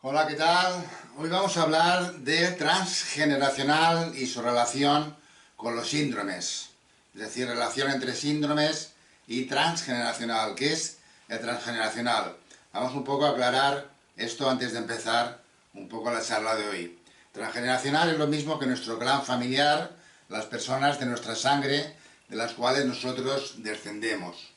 Hola, ¿qué tal? Hoy vamos a hablar de transgeneracional y su relación con los síndromes. Es decir, relación entre síndromes y transgeneracional. ¿Qué es el transgeneracional? Vamos un poco a aclarar esto antes de empezar un poco la charla de hoy. Transgeneracional es lo mismo que nuestro clan familiar, las personas de nuestra sangre, de las cuales nosotros descendemos.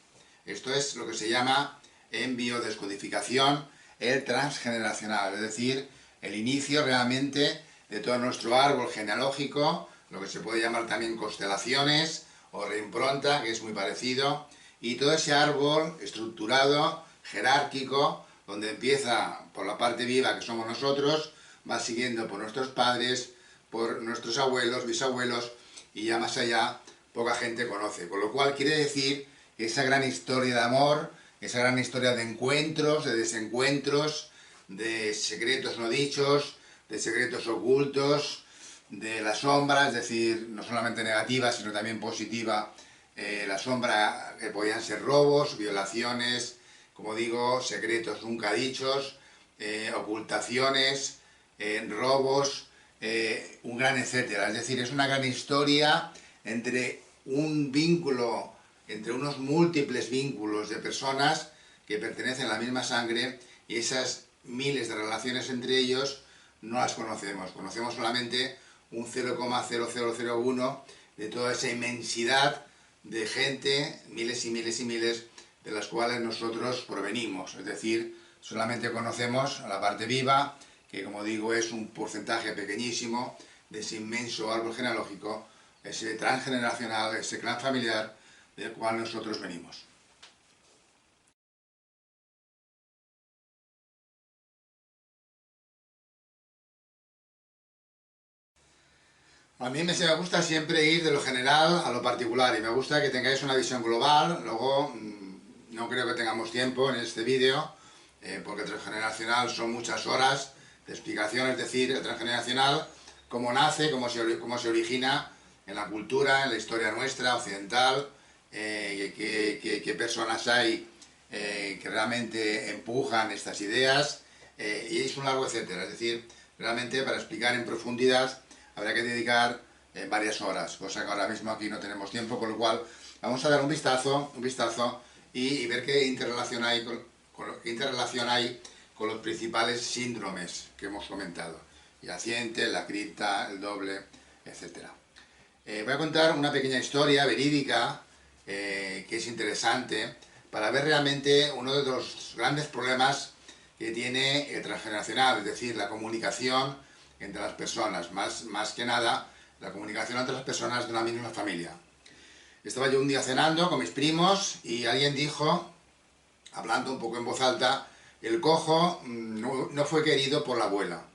Esto es lo que se llama en biodescodificación el transgeneracional, es decir, el inicio realmente de todo nuestro árbol genealógico, lo que se puede llamar también constelaciones o reimpronta, que es muy parecido, y todo ese árbol estructurado, jerárquico, donde empieza por la parte viva que somos nosotros, va siguiendo por nuestros padres, por nuestros abuelos, bisabuelos, y ya más allá poca gente conoce. Con lo cual quiere decir que esa gran historia de amor, esa gran historia de encuentros, de desencuentros, de secretos no dichos, de secretos ocultos, de la sombra, es decir, no solamente negativa, sino también positiva, la sombra que podían ser robos, violaciones, como digo, secretos nunca dichos, ocultaciones, robos, un gran etcétera. Es decir, es una gran historia entre un vínculo, entre unos múltiples vínculos de personas que pertenecen a la misma sangre, y esas miles de relaciones entre ellos no las conocemos. Conocemos solamente un 0,0001 de toda esa inmensidad de gente, miles y miles y miles, de las cuales nosotros provenimos. Es decir, solamente conocemos a la parte viva, que como digo es un porcentaje pequeñísimo de ese inmenso árbol genealógico, ese transgeneracional, ese clan familiar del cual nosotros venimos. A mí me gusta siempre ir de lo general a lo particular, y me gusta que tengáis una visión global. Luego no creo que tengamos tiempo en este vídeo, porque transgeneracional son muchas horas de explicación. Es decir, el transgeneracional, cómo nace, cómo se origina en la cultura, en la historia nuestra, occidental, qué personas hay que realmente empujan estas ideas, y es un largo etcétera. Es decir, realmente para explicar en profundidad habrá que dedicar varias horas, cosa que ahora mismo aquí no tenemos tiempo, con lo cual vamos a dar un vistazo y ver qué interrelación hay con los principales síndromes que hemos comentado: yaciente, la cripta, el doble, etc. Voy a contar una pequeña historia verídica que es interesante para ver realmente uno de los grandes problemas que tiene el transgeneracional, es decir, la comunicación entre las personas, más que nada la comunicación entre las personas de una misma familia. Estaba yo un día cenando con mis primos y alguien dijo, hablando un poco en voz alta, el cojo no fue querido por la abuela.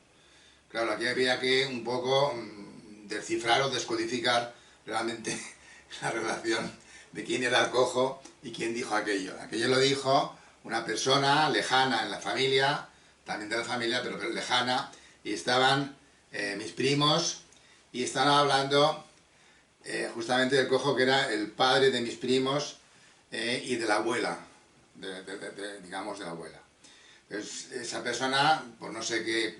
Claro, aquí había que un poco descifrar o descodificar realmente la relación de quién era el cojo y quién dijo aquello. Aquello lo dijo una persona lejana en la familia, también de la familia, pero lejana, y estaban mis primos y estaban hablando justamente del cojo, que era el padre de mis primos y de la abuela, digamos de la abuela. Entonces, esa persona, por no sé qué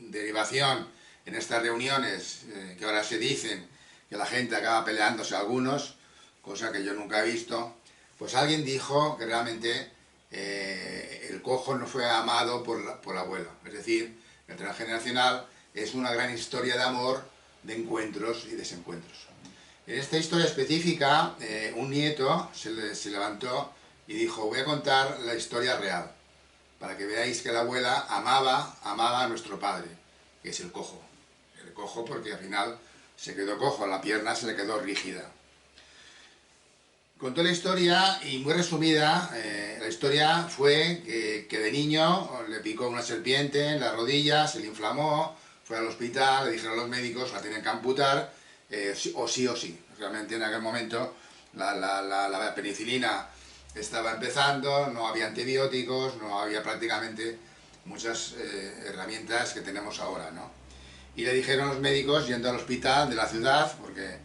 derivación en estas reuniones que ahora se dicen que la gente acaba peleándose algunos, cosa que yo nunca he visto, pues alguien dijo que realmente el cojo no fue amado por la abuela. Es decir, el transgeneracional es una gran historia de amor, de encuentros y desencuentros. En esta historia específica, un nieto se levantó y dijo: voy a contar la historia real, para que veáis que la abuela amaba a nuestro padre, que es el cojo. El cojo porque al final se quedó cojo, la pierna se le quedó rígida. Contó la historia y muy resumida, la historia fue que de niño le picó una serpiente en la rodilla, se le inflamó, fue al hospital, le dijeron a los médicos la tienen que amputar, o sí. Realmente en aquel momento la penicilina estaba empezando, no había antibióticos, no había prácticamente muchas herramientas que tenemos ahora, ¿no? Y le dijeron los médicos, yendo al hospital de la ciudad, porque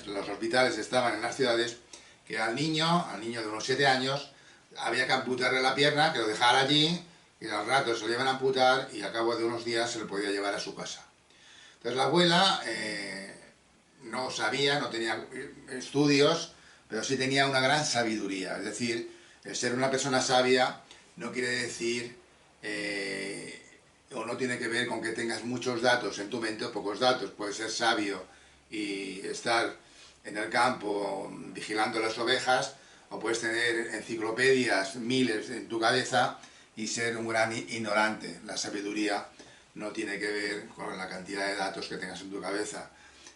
los hospitales estaban en las ciudades, que al niño de unos 7 años, había que amputarle la pierna, que lo dejara allí, y al rato se lo iban a amputar y al cabo de unos días se lo podía llevar a su casa. Entonces la abuela no sabía, no tenía estudios, pero sí tenía una gran sabiduría. Es decir, el ser una persona sabia no quiere decir o no tiene que ver con que tengas muchos datos en tu mente o pocos datos. Puedes ser sabio y estar en el campo vigilando las ovejas, o puedes tener enciclopedias, miles en tu cabeza y ser un gran ignorante. La sabiduría no tiene que ver con la cantidad de datos que tengas en tu cabeza.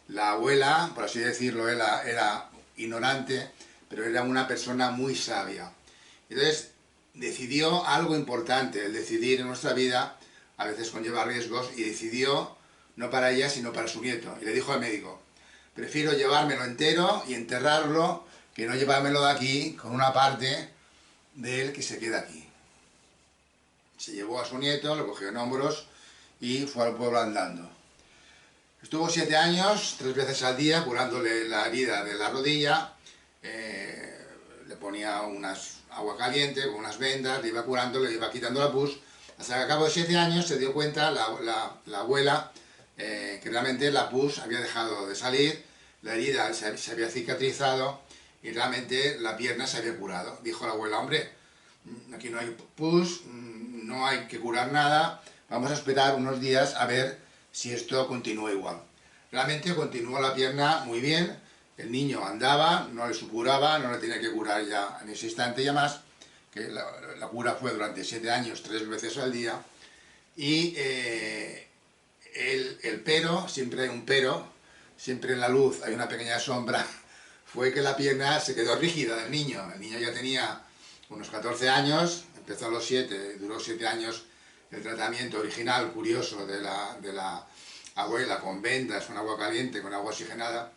La abuela, por así decirlo, era ignorante, pero era una persona muy sabia. Entonces, decidió algo importante. El decidir en nuestra vida a veces conlleva riesgos, y decidió, no para ella, sino para su nieto. Y le dijo al médico: prefiero llevármelo entero y enterrarlo que no llevármelo de aquí con una parte de él que se queda aquí. Se llevó a su nieto, lo cogió en hombros y fue al pueblo andando. Estuvo 7 años, 3 veces al día, curándole la herida de la rodilla. Le ponía agua caliente con unas vendas, le iba curando, le iba quitando la pus, hasta que al cabo de 7 años se dio cuenta la abuela que realmente la pus había dejado de salir, la herida se había cicatrizado y realmente la pierna se había curado. Dijo la abuela: hombre, aquí no hay pus, no hay que curar nada, vamos a esperar unos días a ver si esto continúa igual. Realmente continuó la pierna muy bien, el niño andaba, no le supuraba, no le tenía que curar ya en ese instante ya más, que la cura fue durante 7 años, 3 veces al día. Y el pero, siempre hay un pero, siempre en la luz hay una pequeña sombra, fue que la pierna se quedó rígida del niño. El niño ya tenía unos 14 años, empezó a los 7, duró 7 años el tratamiento original, curioso, de la abuela, con vendas, con agua caliente, con agua oxigenada.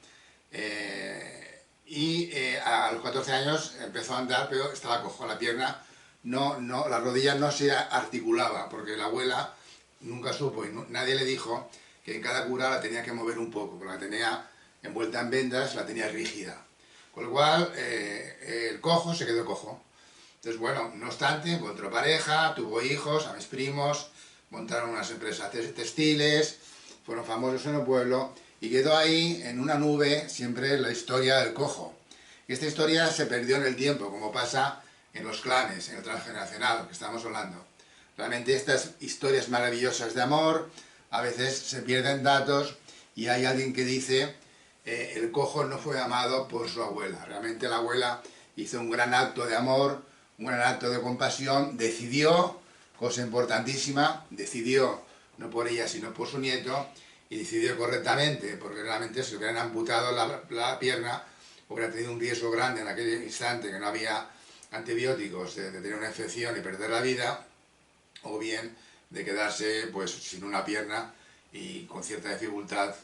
A los 14 años empezó a andar, pero estaba cojo. La pierna, la rodilla no se articulaba, porque la abuela nunca supo y nadie le dijo que en cada cura la tenía que mover un poco, porque la tenía envuelta en vendas, la tenía rígida. Con lo cual, el cojo se quedó cojo. Entonces, bueno, no obstante, encontró pareja, tuvo hijos, a mis primos, montaron unas empresas textiles, fueron famosos en el pueblo, y quedó ahí en una nube siempre la historia del cojo. Y esta historia se perdió en el tiempo, como pasa en los clanes, en el transgeneracional que estamos hablando. Realmente estas historias maravillosas de amor, a veces se pierden datos y hay alguien que dice el cojo no fue amado por su abuela. Realmente la abuela hizo un gran acto de amor, un gran acto de compasión, decidió, cosa importantísima, decidió no por ella sino por su nieto, y decidió correctamente, porque realmente si le hubieran amputado la pierna hubiera tenido un riesgo grande en aquel instante, que no había antibióticos, de tener una infección y perder la vida, o bien de quedarse pues sin una pierna y con cierta dificultad,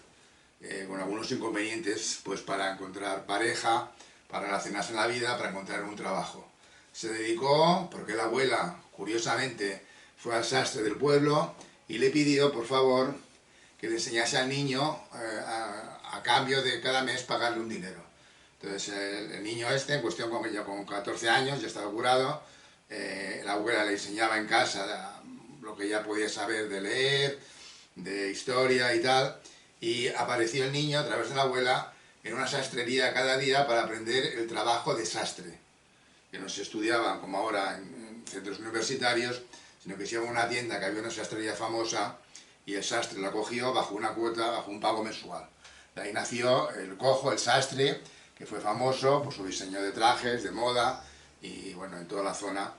con algunos inconvenientes pues para encontrar pareja, para relacionarse en la vida, para encontrar un trabajo. Se dedicó, porque la abuela, curiosamente, fue al sastre del pueblo y le pidió, por favor, que le enseñase al niño a cambio de cada mes pagarle un dinero. Entonces el niño en cuestión, ya con 14 años, ya estaba curado, la abuela le enseñaba en casa lo que ya podía saber de leer, de historia y tal, y apareció el niño a través de la abuela en una sastrería cada día para aprender el trabajo de sastre, que no se estudiaba como ahora en centros universitarios, sino que se iba a una tienda que había una sastrería famosa y el sastre la cogió bajo una cuota, bajo un pago mensual. De ahí nació el cojo, el sastre, que fue famoso por su diseño de trajes, de moda, y bueno, en toda la zona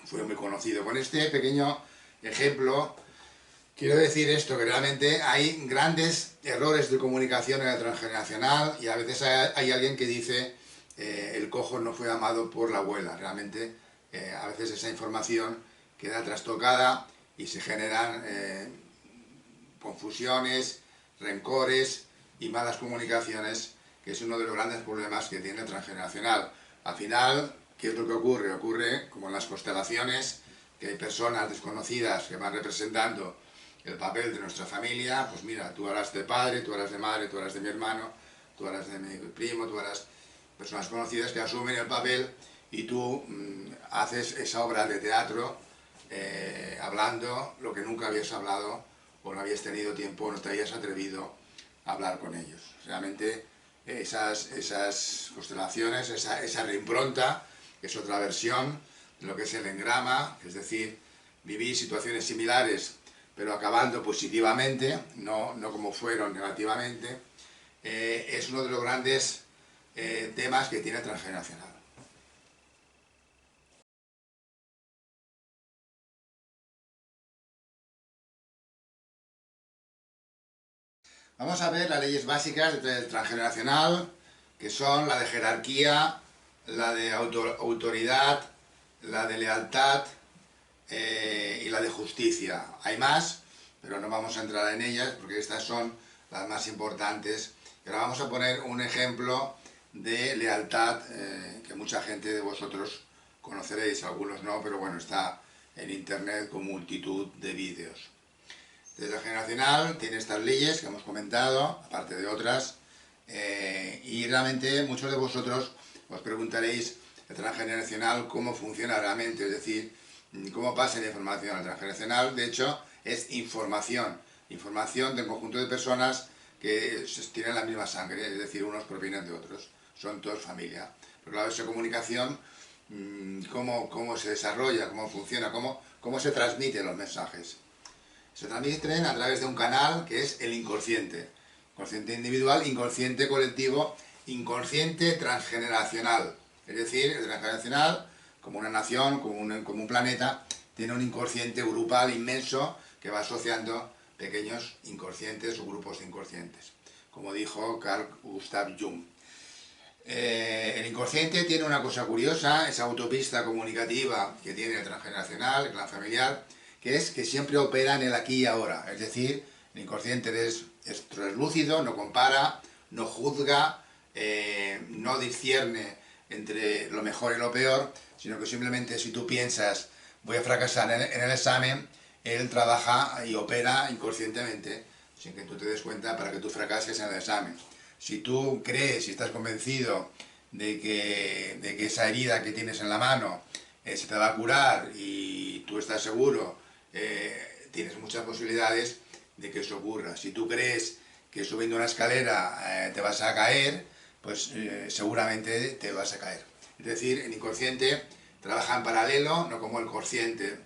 fue muy conocido. Con este pequeño ejemplo quiero decir esto, que realmente hay grandes errores de comunicación en el transgeneracional, y a veces hay alguien que dice el cojo no fue amado por la abuela. Realmente a veces esa información queda trastocada y se generan confusiones, rencores y malas comunicaciones, que es uno de los grandes problemas que tiene el transgeneracional. Al final, ¿qué es lo que ocurre? Ocurre como en las constelaciones, que hay personas desconocidas que van representando el papel de nuestra familia, pues mira, tú harás de padre, tú harás de madre, tú harás de mi hermano, tú harás de mi primo, tú harás personas conocidas que asumen el papel y tú haces esa obra de teatro hablando lo que nunca habías hablado o no habías tenido tiempo o no te habías atrevido a hablar con ellos. Realmente esas constelaciones, esa reimpronta, que es otra versión de lo que es el engrama, es decir, vivir situaciones similares pero acabando positivamente, no como fueron negativamente, es uno de los grandes temas que tiene Transgeneracional. Vamos a ver las leyes básicas del transgeneracional, que son la de jerarquía, la de autoridad, la de lealtad y la de justicia. Hay más, pero no vamos a entrar en ellas porque estas son las más importantes. Y ahora vamos a poner un ejemplo de lealtad que mucha gente de vosotros conoceréis, algunos no, pero bueno, está en internet con multitud de vídeos. Desde la generacional tiene estas leyes que hemos comentado, aparte de otras, y realmente muchos de vosotros os preguntaréis el transgeneracional cómo funciona realmente, es decir, cómo pasa la información al transgeneracional. De hecho, es información del conjunto de personas que tienen la misma sangre, es decir, unos provienen de otros, son todos familia. Pero claro, esa comunicación, cómo se desarrolla, cómo funciona, cómo se transmiten los mensajes. Se transmiten a través de un canal que es el inconsciente. Inconsciente individual, inconsciente colectivo, inconsciente transgeneracional. Es decir, el transgeneracional, como una nación, como un planeta, tiene un inconsciente grupal inmenso que va asociando pequeños inconscientes o grupos de inconscientes, como dijo Carl Gustav Jung. El inconsciente tiene una cosa curiosa, esa autopista comunicativa que tiene el transgeneracional, el clan familiar, que es que siempre opera en el aquí y ahora. Es decir, el inconsciente es translúcido, no compara, no juzga, no discierne entre lo mejor y lo peor, sino que simplemente si tú piensas voy a fracasar en el examen, él trabaja y opera inconscientemente sin que tú te des cuenta para que tú fracases en el examen. Si tú crees y estás convencido de que esa herida que tienes en la mano se te va a curar y tú estás seguro, tienes muchas posibilidades de que eso ocurra. Si tú crees que subiendo una escalera te vas a caer, pues seguramente te vas a caer. Es decir, el inconsciente trabaja en paralelo, no como el consciente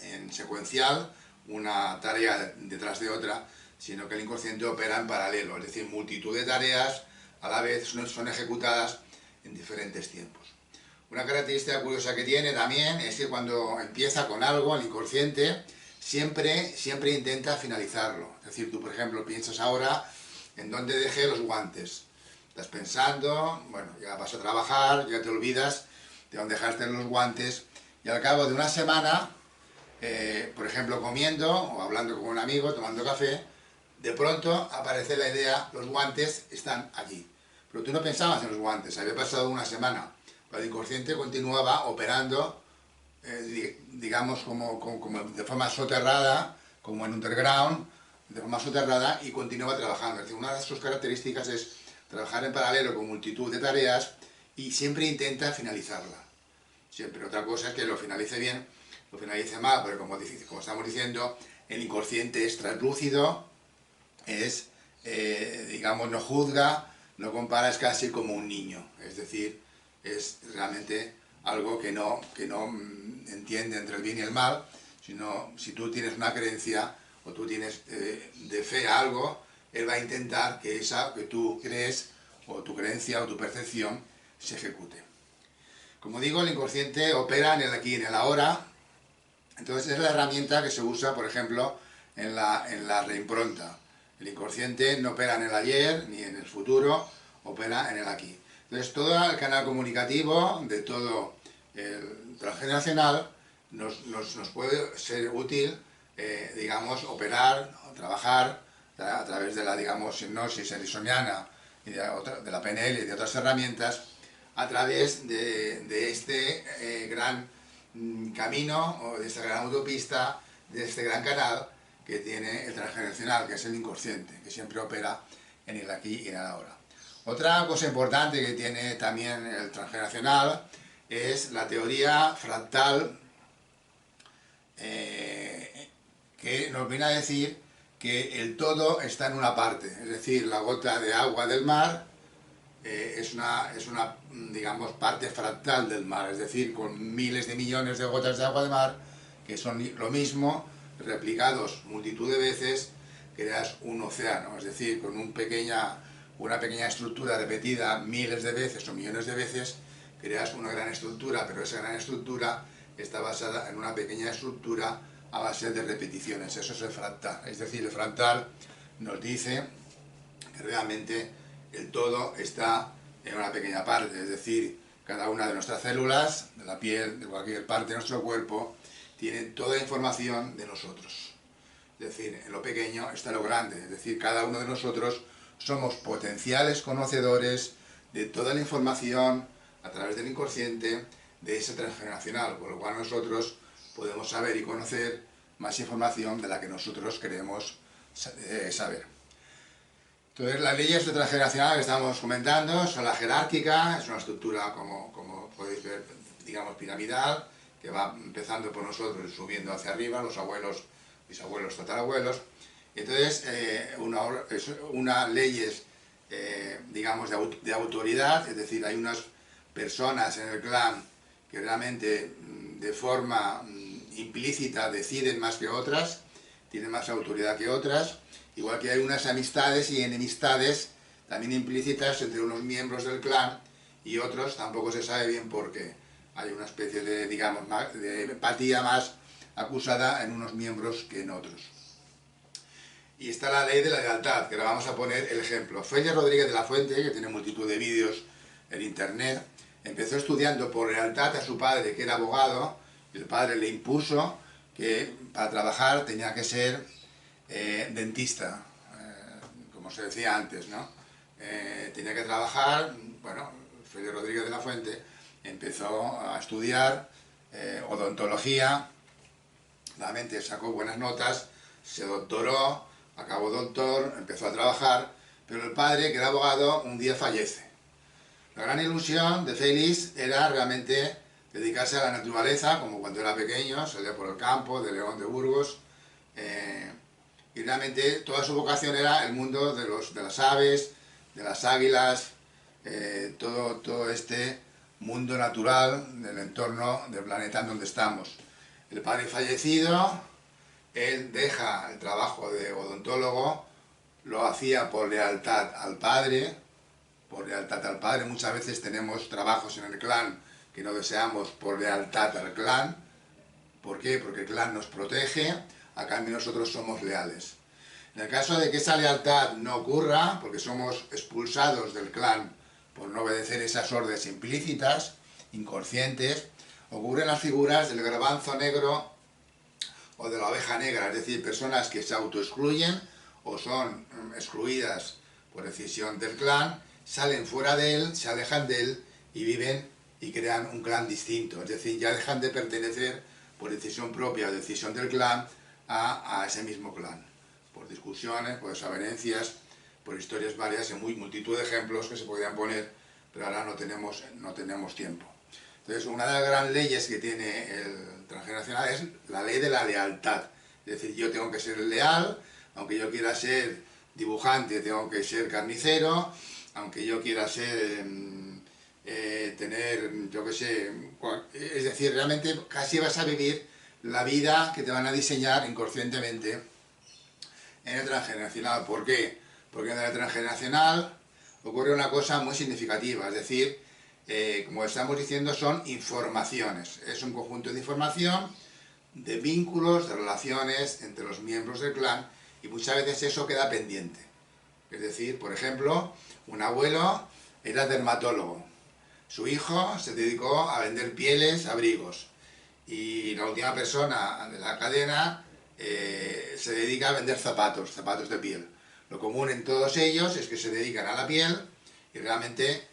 en secuencial, una tarea detrás de otra, sino que el inconsciente opera en paralelo, es decir, multitud de tareas a la vez son ejecutadas en diferentes tiempos. Una característica curiosa que tiene también es que cuando empieza con algo, el inconsciente siempre intenta finalizarlo. Es decir, tú por ejemplo piensas ahora en dónde dejé los guantes. Estás pensando, bueno, ya vas a trabajar, ya te olvidas de dónde dejaste los guantes y al cabo de una semana, por ejemplo comiendo o hablando con un amigo, tomando café, de pronto aparece la idea, los guantes están aquí. Pero tú no pensabas en los guantes, había pasado una semana. Pero el inconsciente continuaba operando, digamos, como de forma soterrada, como en underground, de forma soterrada y continuaba trabajando. Es decir, una de sus características es trabajar en paralelo con multitud de tareas y siempre intenta finalizarla. Siempre. Otra cosa es que lo finalice bien, lo finalice mal, pero como estamos diciendo, el inconsciente es translúcido, es, digamos, no juzga, no compara, es casi como un niño. Es decir, es realmente algo que no entiende entre el bien y el mal, sino si tú tienes una creencia o tú tienes de fe a algo, él va a intentar que esa que tú crees o tu creencia o tu percepción se ejecute. Como digo, el inconsciente opera en el aquí y en el ahora, entonces es la herramienta que se usa, por ejemplo, en la reimpronta. El inconsciente no opera en el ayer ni en el futuro, opera en el aquí. Entonces todo el canal comunicativo de todo el transgeneracional nos puede ser útil, digamos, operar o trabajar a través de la, digamos, hipnosis ericksoniana y de la PNL y de otras herramientas, a través de este gran camino, o de esta gran autopista, de este gran canal que tiene el transgeneracional, que es el inconsciente, que siempre opera en el aquí y en el ahora. Otra cosa importante que tiene también el transgeneracional es la teoría fractal, que nos viene a decir que el todo está en una parte, es decir, la gota de agua del mar es una, digamos, parte fractal del mar, es decir, con miles de millones de gotas de agua de mar, que son lo mismo, replicados multitud de veces, creas un océano, es decir, con una pequeña estructura repetida miles de veces o millones de veces, creas una gran estructura, pero esa gran estructura está basada en una pequeña estructura a base de repeticiones. Eso es el fractal. Es decir, el fractal nos dice que realmente el todo está en una pequeña parte. Es decir, cada una de nuestras células, de la piel, de cualquier parte de nuestro cuerpo, tiene toda la información de nosotros. Es decir, en lo pequeño está lo grande. Es decir, cada uno de nosotros somos potenciales conocedores de toda la información a través del inconsciente de ese transgeneracional, con lo cual nosotros podemos saber y conocer más información de la que nosotros queremos saber. Entonces, las leyes de transgeneracional que estamos comentando son la jerárquica, es una estructura, como podéis ver, digamos, piramidal, que va empezando por nosotros y subiendo hacia arriba, los abuelos, bisabuelos, tatarabuelos. Entonces, unas leyes, digamos, de autoridad, es decir, hay unas personas en el clan que realmente de forma implícita deciden más que otras, tienen más autoridad que otras, igual que hay unas amistades y enemistades también implícitas entre unos miembros del clan y otros, tampoco se sabe bien por qué. Hay una especie de, digamos, de empatía más acusada en unos miembros que en otros. Y está la ley de la lealtad, que la vamos a poner el ejemplo. Félix Rodríguez de la Fuente, que tiene multitud de vídeos en internet, empezó estudiando por lealtad a su padre, que era abogado, y el padre le impuso que para trabajar tenía que ser dentista, como se decía antes, ¿no? Tenía que trabajar, bueno, Félix Rodríguez de la Fuente empezó a estudiar odontología, realmente sacó buenas notas, se doctoró, acabó doctor, empezó a trabajar, pero el padre, que era abogado, un día fallece. La gran ilusión de Félix era realmente dedicarse a la naturaleza, como cuando era pequeño, salía por el campo, de León de Burgos, y realmente toda su vocación era el mundo de las aves, de las águilas, todo este mundo natural del entorno del planeta en donde estamos. El padre fallecido, él deja el trabajo de odontólogo, lo hacía por lealtad al padre, muchas veces tenemos trabajos en el clan que no deseamos por lealtad al clan. ¿Por qué? Porque el clan nos protege, a cambio nosotros somos leales. En el caso de que esa lealtad no ocurra, porque somos expulsados del clan por no obedecer esas órdenes implícitas, inconscientes, ocurren las figuras del garbanzo negro o de la oveja negra, es decir, personas que se autoexcluyen o son excluidas por decisión del clan, salen fuera de él, se alejan de él y viven y crean un clan distinto, es decir, ya dejan de pertenecer por decisión propia o decisión del clan a ese mismo clan, por discusiones, por desavenencias, por historias varias y multitud de ejemplos que se podrían poner, pero ahora no tenemos tiempo. Entonces, una de las grandes leyes que tiene el transgeneracional es la ley de la lealtad. Es decir, yo tengo que ser leal, aunque yo quiera ser dibujante, tengo que ser carnicero, aunque yo quiera ser, tener, yo qué sé, es decir, realmente casi vas a vivir la vida que te van a diseñar inconscientemente en el transgeneracional. ¿Por qué? Porque en el transgeneracional ocurre una cosa muy significativa, es decir, como estamos diciendo, son informaciones. Es un conjunto de información, de vínculos, de relaciones entre los miembros del clan, y muchas veces eso queda pendiente. Es decir, por ejemplo, un abuelo era dermatólogo, su hijo se dedicó a vender pieles, abrigos, y la última persona de la cadena se dedica a vender zapatos de piel. Lo común en todos ellos es que se dedican a la piel y realmente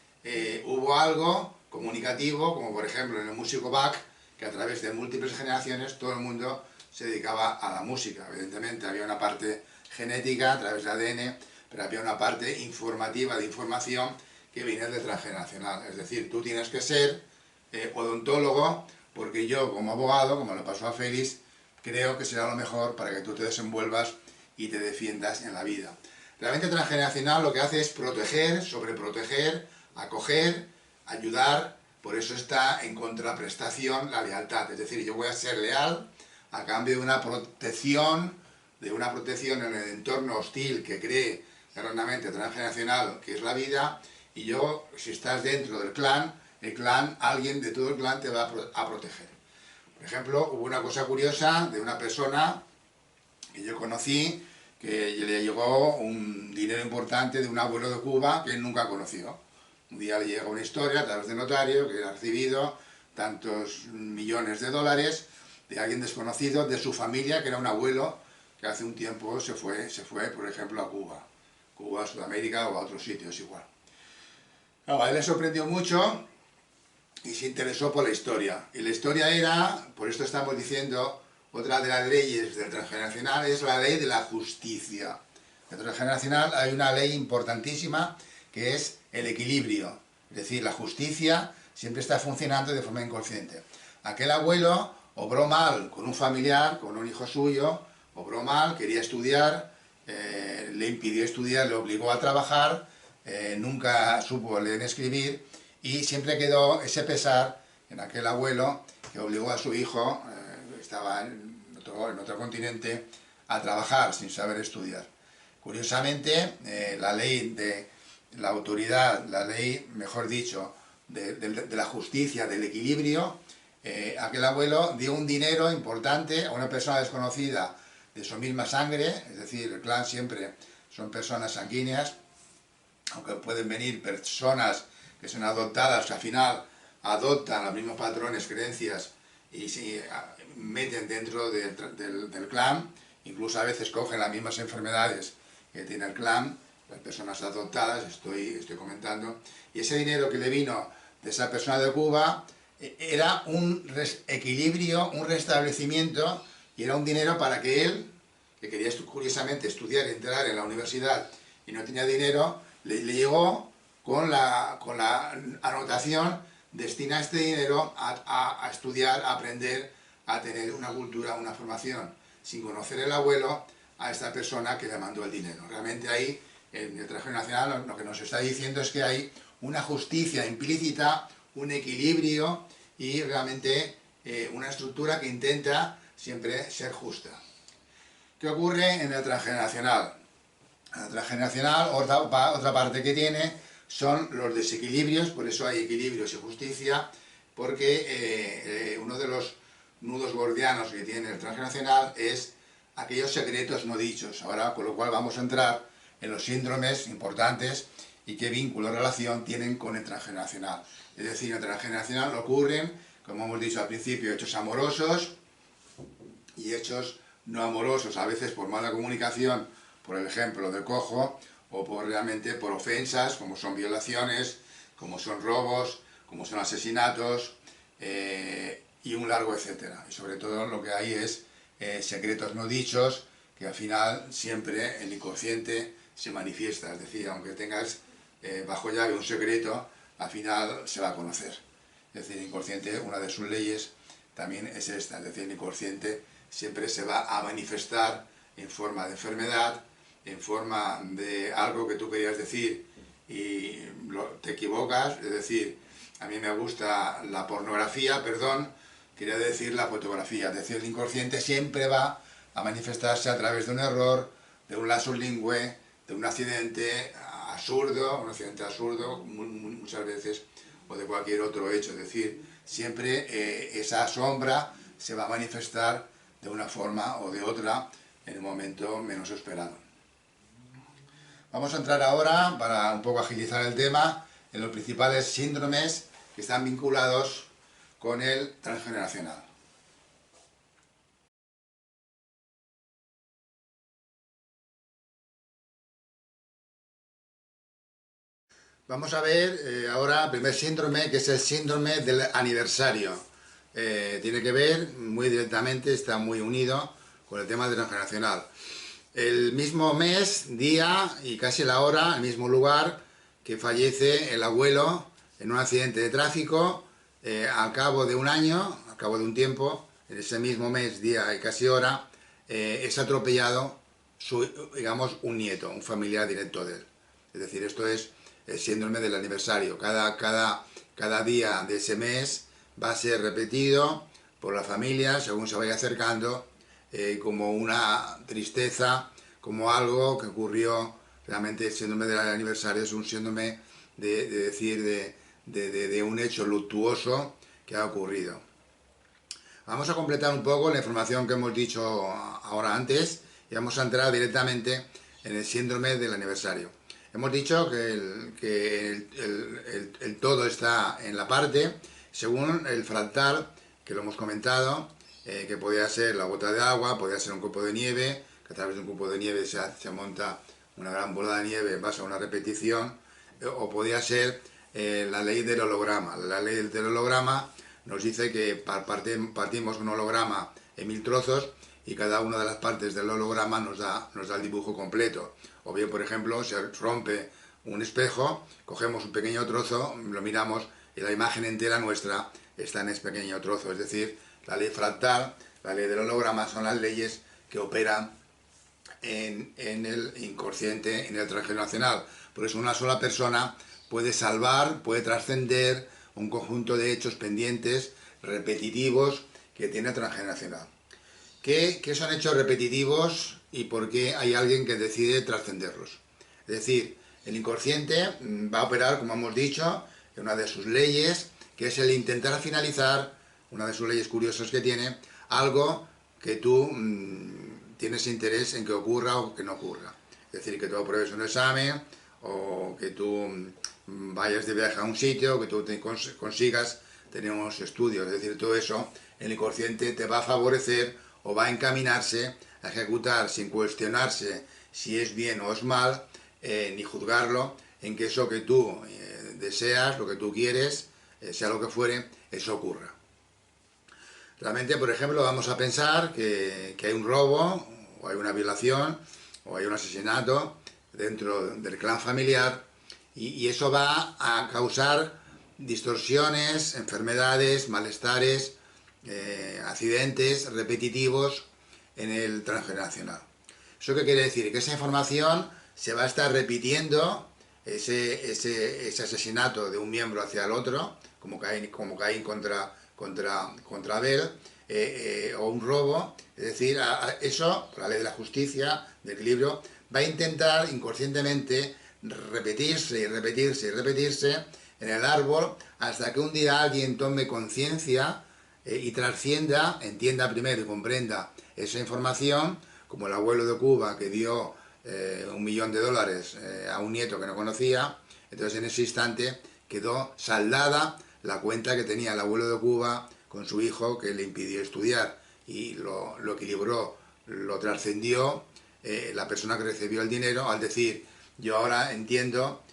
hubo algo comunicativo, como por ejemplo en el músico Bach, que a través de múltiples generaciones todo el mundo se dedicaba a la música. Evidentemente había una parte genética a través del ADN, pero había una parte informativa, de información, que viene de transgeneracional. Es decir, tú tienes que ser odontólogo, porque yo como abogado, como le pasó a Félix, creo que será lo mejor para que tú te desenvuelvas y te defiendas en la vida. Realmente transgeneracional lo que hace es proteger, sobreproteger, acoger, ayudar. Por eso está en contraprestación la lealtad. Es decir, yo voy a ser leal a cambio de una protección en el entorno hostil que cree erróneamente transgeneracional, que es la vida, y yo, si estás dentro del clan, el clan, alguien de todo el clan te va a proteger. Por ejemplo, hubo una cosa curiosa de una persona que yo conocí, que le llegó un dinero importante de un abuelo de Cuba que él nunca conoció. Un día le llega una historia a través de notario que ha recibido tantos millones de dólares de alguien desconocido de su familia, que era un abuelo que hace un tiempo se fue, por ejemplo, a Cuba, a Sudamérica o a otros sitios igual. A él le sorprendió mucho y se interesó por la historia. Y la historia era, por esto estamos diciendo, otra de las leyes del transgeneracional es la ley de la justicia. En el transgeneracional hay una ley importantísima que es el equilibrio. Es decir, la justicia siempre está funcionando de forma inconsciente. Aquel abuelo obró mal con un familiar, con un hijo suyo, obró mal, quería estudiar, le impidió estudiar, le obligó a trabajar, nunca supo leer ni escribir, y siempre quedó ese pesar en aquel abuelo que obligó a su hijo, estaba en otro continente, a trabajar sin saber estudiar. Curiosamente, la ley de la autoridad, la ley, mejor dicho, de la justicia, del equilibrio, aquel abuelo dio un dinero importante a una persona desconocida de su misma sangre, es decir, el clan siempre son personas sanguíneas, aunque pueden venir personas que son adoptadas, que al final adoptan los mismos patrones, creencias y se meten dentro del clan, incluso a veces cogen las mismas enfermedades que tiene el clan, las personas adoptadas, estoy comentando, y ese dinero que le vino de esa persona de Cuba era un equilibrio, un restablecimiento, y era un dinero para que él, que quería curiosamente estudiar y entrar en la universidad y no tenía dinero, le llegó con la anotación: destina este dinero a estudiar, a aprender, a tener una cultura, una formación, sin conocer el abuelo a esta persona que le mandó el dinero. Realmente ahí, en el transgeneracional, lo que nos está diciendo es que hay una justicia implícita, un equilibrio y realmente una estructura que intenta siempre ser justa. ¿Qué ocurre en el transgeneracional? En el transgeneracional, otra parte que tiene son los desequilibrios, por eso hay equilibrios y justicia, porque uno de los nudos gordianos que tiene el transgeneracional es aquellos secretos no dichos. Ahora, con lo cual vamos a entrar en los síndromes importantes y qué vínculo o relación tienen con el transgeneracional. Es decir, en el transgeneracional ocurren, como hemos dicho al principio, hechos amorosos y hechos no amorosos, a veces por mala comunicación, por el ejemplo del cojo, o realmente por ofensas, como son violaciones, como son robos, como son asesinatos, y un largo etcétera. Y sobre todo lo que hay es secretos no dichos, que al final siempre el inconsciente se manifiesta. Es decir, aunque tengas bajo llave un secreto, al final se va a conocer. Es decir, el inconsciente, una de sus leyes también es esta. Es decir, el inconsciente siempre se va a manifestar en forma de enfermedad, en forma de algo que tú querías decir y te equivocas. Es decir, a mí me gusta la pornografía, perdón, quería decir la fotografía. Es decir, el inconsciente siempre va a manifestarse a través de un error, de un lapsus linguae, de un accidente absurdo, muchas veces, o de cualquier otro hecho. Es decir, siempre esa sombra se va a manifestar de una forma o de otra en el momento menos esperado. Vamos a entrar ahora, para un poco agilizar el tema, en los principales síndromes que están vinculados con el transgeneracional. Vamos a ver ahora el primer síndrome, que es el síndrome del aniversario. tiene que ver muy directamente, está muy unido con el tema transgeneracional. El mismo mes, día y casi la hora, el mismo lugar que fallece el abuelo en un accidente de tráfico, al cabo de un año, al cabo de un tiempo, en ese mismo mes, día y casi hora, es atropellado digamos, un nieto, un familiar directo de él. Es decir, esto es el síndrome del aniversario. Cada día de ese mes va a ser repetido por la familia según se vaya acercando, como una tristeza, como algo que ocurrió. Realmente el síndrome del aniversario es un síndrome de un hecho luctuoso que ha ocurrido. Vamos a completar un poco la información que hemos dicho ahora antes y vamos a entrar directamente en el síndrome del aniversario. Hemos dicho que el todo está en la parte, según el fractal, que lo hemos comentado, que podría ser la gota de agua, podría ser un copo de nieve, que a través de un copo de nieve se monta una gran bola de nieve en base a una repetición, o podría ser la ley del holograma. La ley del holograma nos dice que partimos un holograma en 1000 trozos y cada una de las partes del holograma nos da el dibujo completo. O bien, por ejemplo, se rompe un espejo, cogemos un pequeño trozo, lo miramos y la imagen entera nuestra está en ese pequeño trozo. Es decir, la ley fractal, la ley del holograma son las leyes que operan en el inconsciente, en el transgeneracional. Por eso una sola persona puede salvar, puede trascender un conjunto de hechos pendientes, repetitivos, que tiene transgeneracional. ¿Qué son hechos repetitivos y por qué hay alguien que decide trascenderlos? Es decir, el inconsciente va a operar, como hemos dicho, en una de sus leyes, que es el intentar finalizar, una de sus leyes curiosas que tiene, algo que tú tienes interés en que ocurra o que no ocurra. Es decir, que tú apruebes un examen, o que tú vayas de viaje a un sitio, que tú consigas tener unos estudios. Es decir, todo eso, el inconsciente te va a favorecer o va a encaminarse a ejecutar sin cuestionarse si es bien o es mal, ni juzgarlo, en que eso que tú deseas, lo que tú quieres, sea lo que fuere, eso ocurra. Realmente, por ejemplo, vamos a pensar que hay un robo, o hay una violación, o hay un asesinato dentro del clan familiar, y eso va a causar distorsiones, enfermedades, malestares, accidentes repetitivos en el transgeneracional. ¿Eso qué quiere decir? Que esa información se va a estar repitiendo, ese asesinato de un miembro hacia el otro, como Caín contra Abel, o un robo. Es decir, eso, por la ley de la justicia, del equilibrio, va a intentar inconscientemente repetirse y repetirse y repetirse en el árbol hasta que un día alguien tome conciencia y trascienda, entienda primero y comprenda esa información, como el abuelo de Cuba que dio $1 millón a un nieto que no conocía. Entonces en ese instante quedó saldada la cuenta que tenía el abuelo de Cuba con su hijo, que le impidió estudiar, y lo equilibró, lo trascendió la persona que recibió el dinero al decir: yo ahora entiendo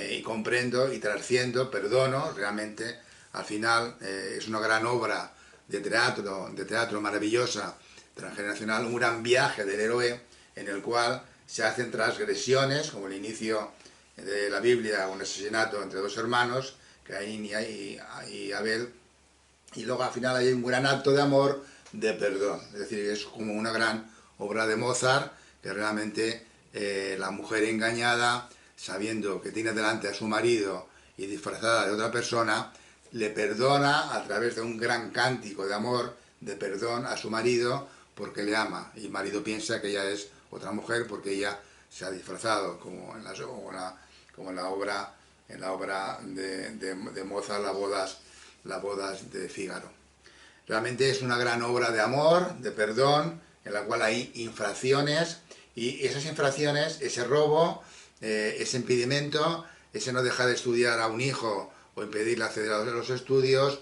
y comprendo y trasciendo, perdono. Realmente al final es una gran obra de teatro maravillosa, transgeneracional, un gran viaje del héroe en el cual se hacen transgresiones, como el inicio de la Biblia, un asesinato entre dos hermanos, Caín y Abel, y luego al final hay un gran acto de amor, de perdón. Es decir, es como una gran obra de Mozart, que realmente la mujer engañada, sabiendo que tiene delante a su marido y disfrazada de otra persona, le perdona a través de un gran cántico de amor, de perdón a su marido, porque le ama. Y el marido piensa que ella es otra mujer porque ella se ha disfrazado, como en la obra de Mozart, las bodas de Fígaro. Realmente es una gran obra de amor, de perdón, en la cual hay infracciones, y esas infracciones, ese robo, ese impedimento, ese no dejar de estudiar a un hijo o impedirle acceder a los estudios,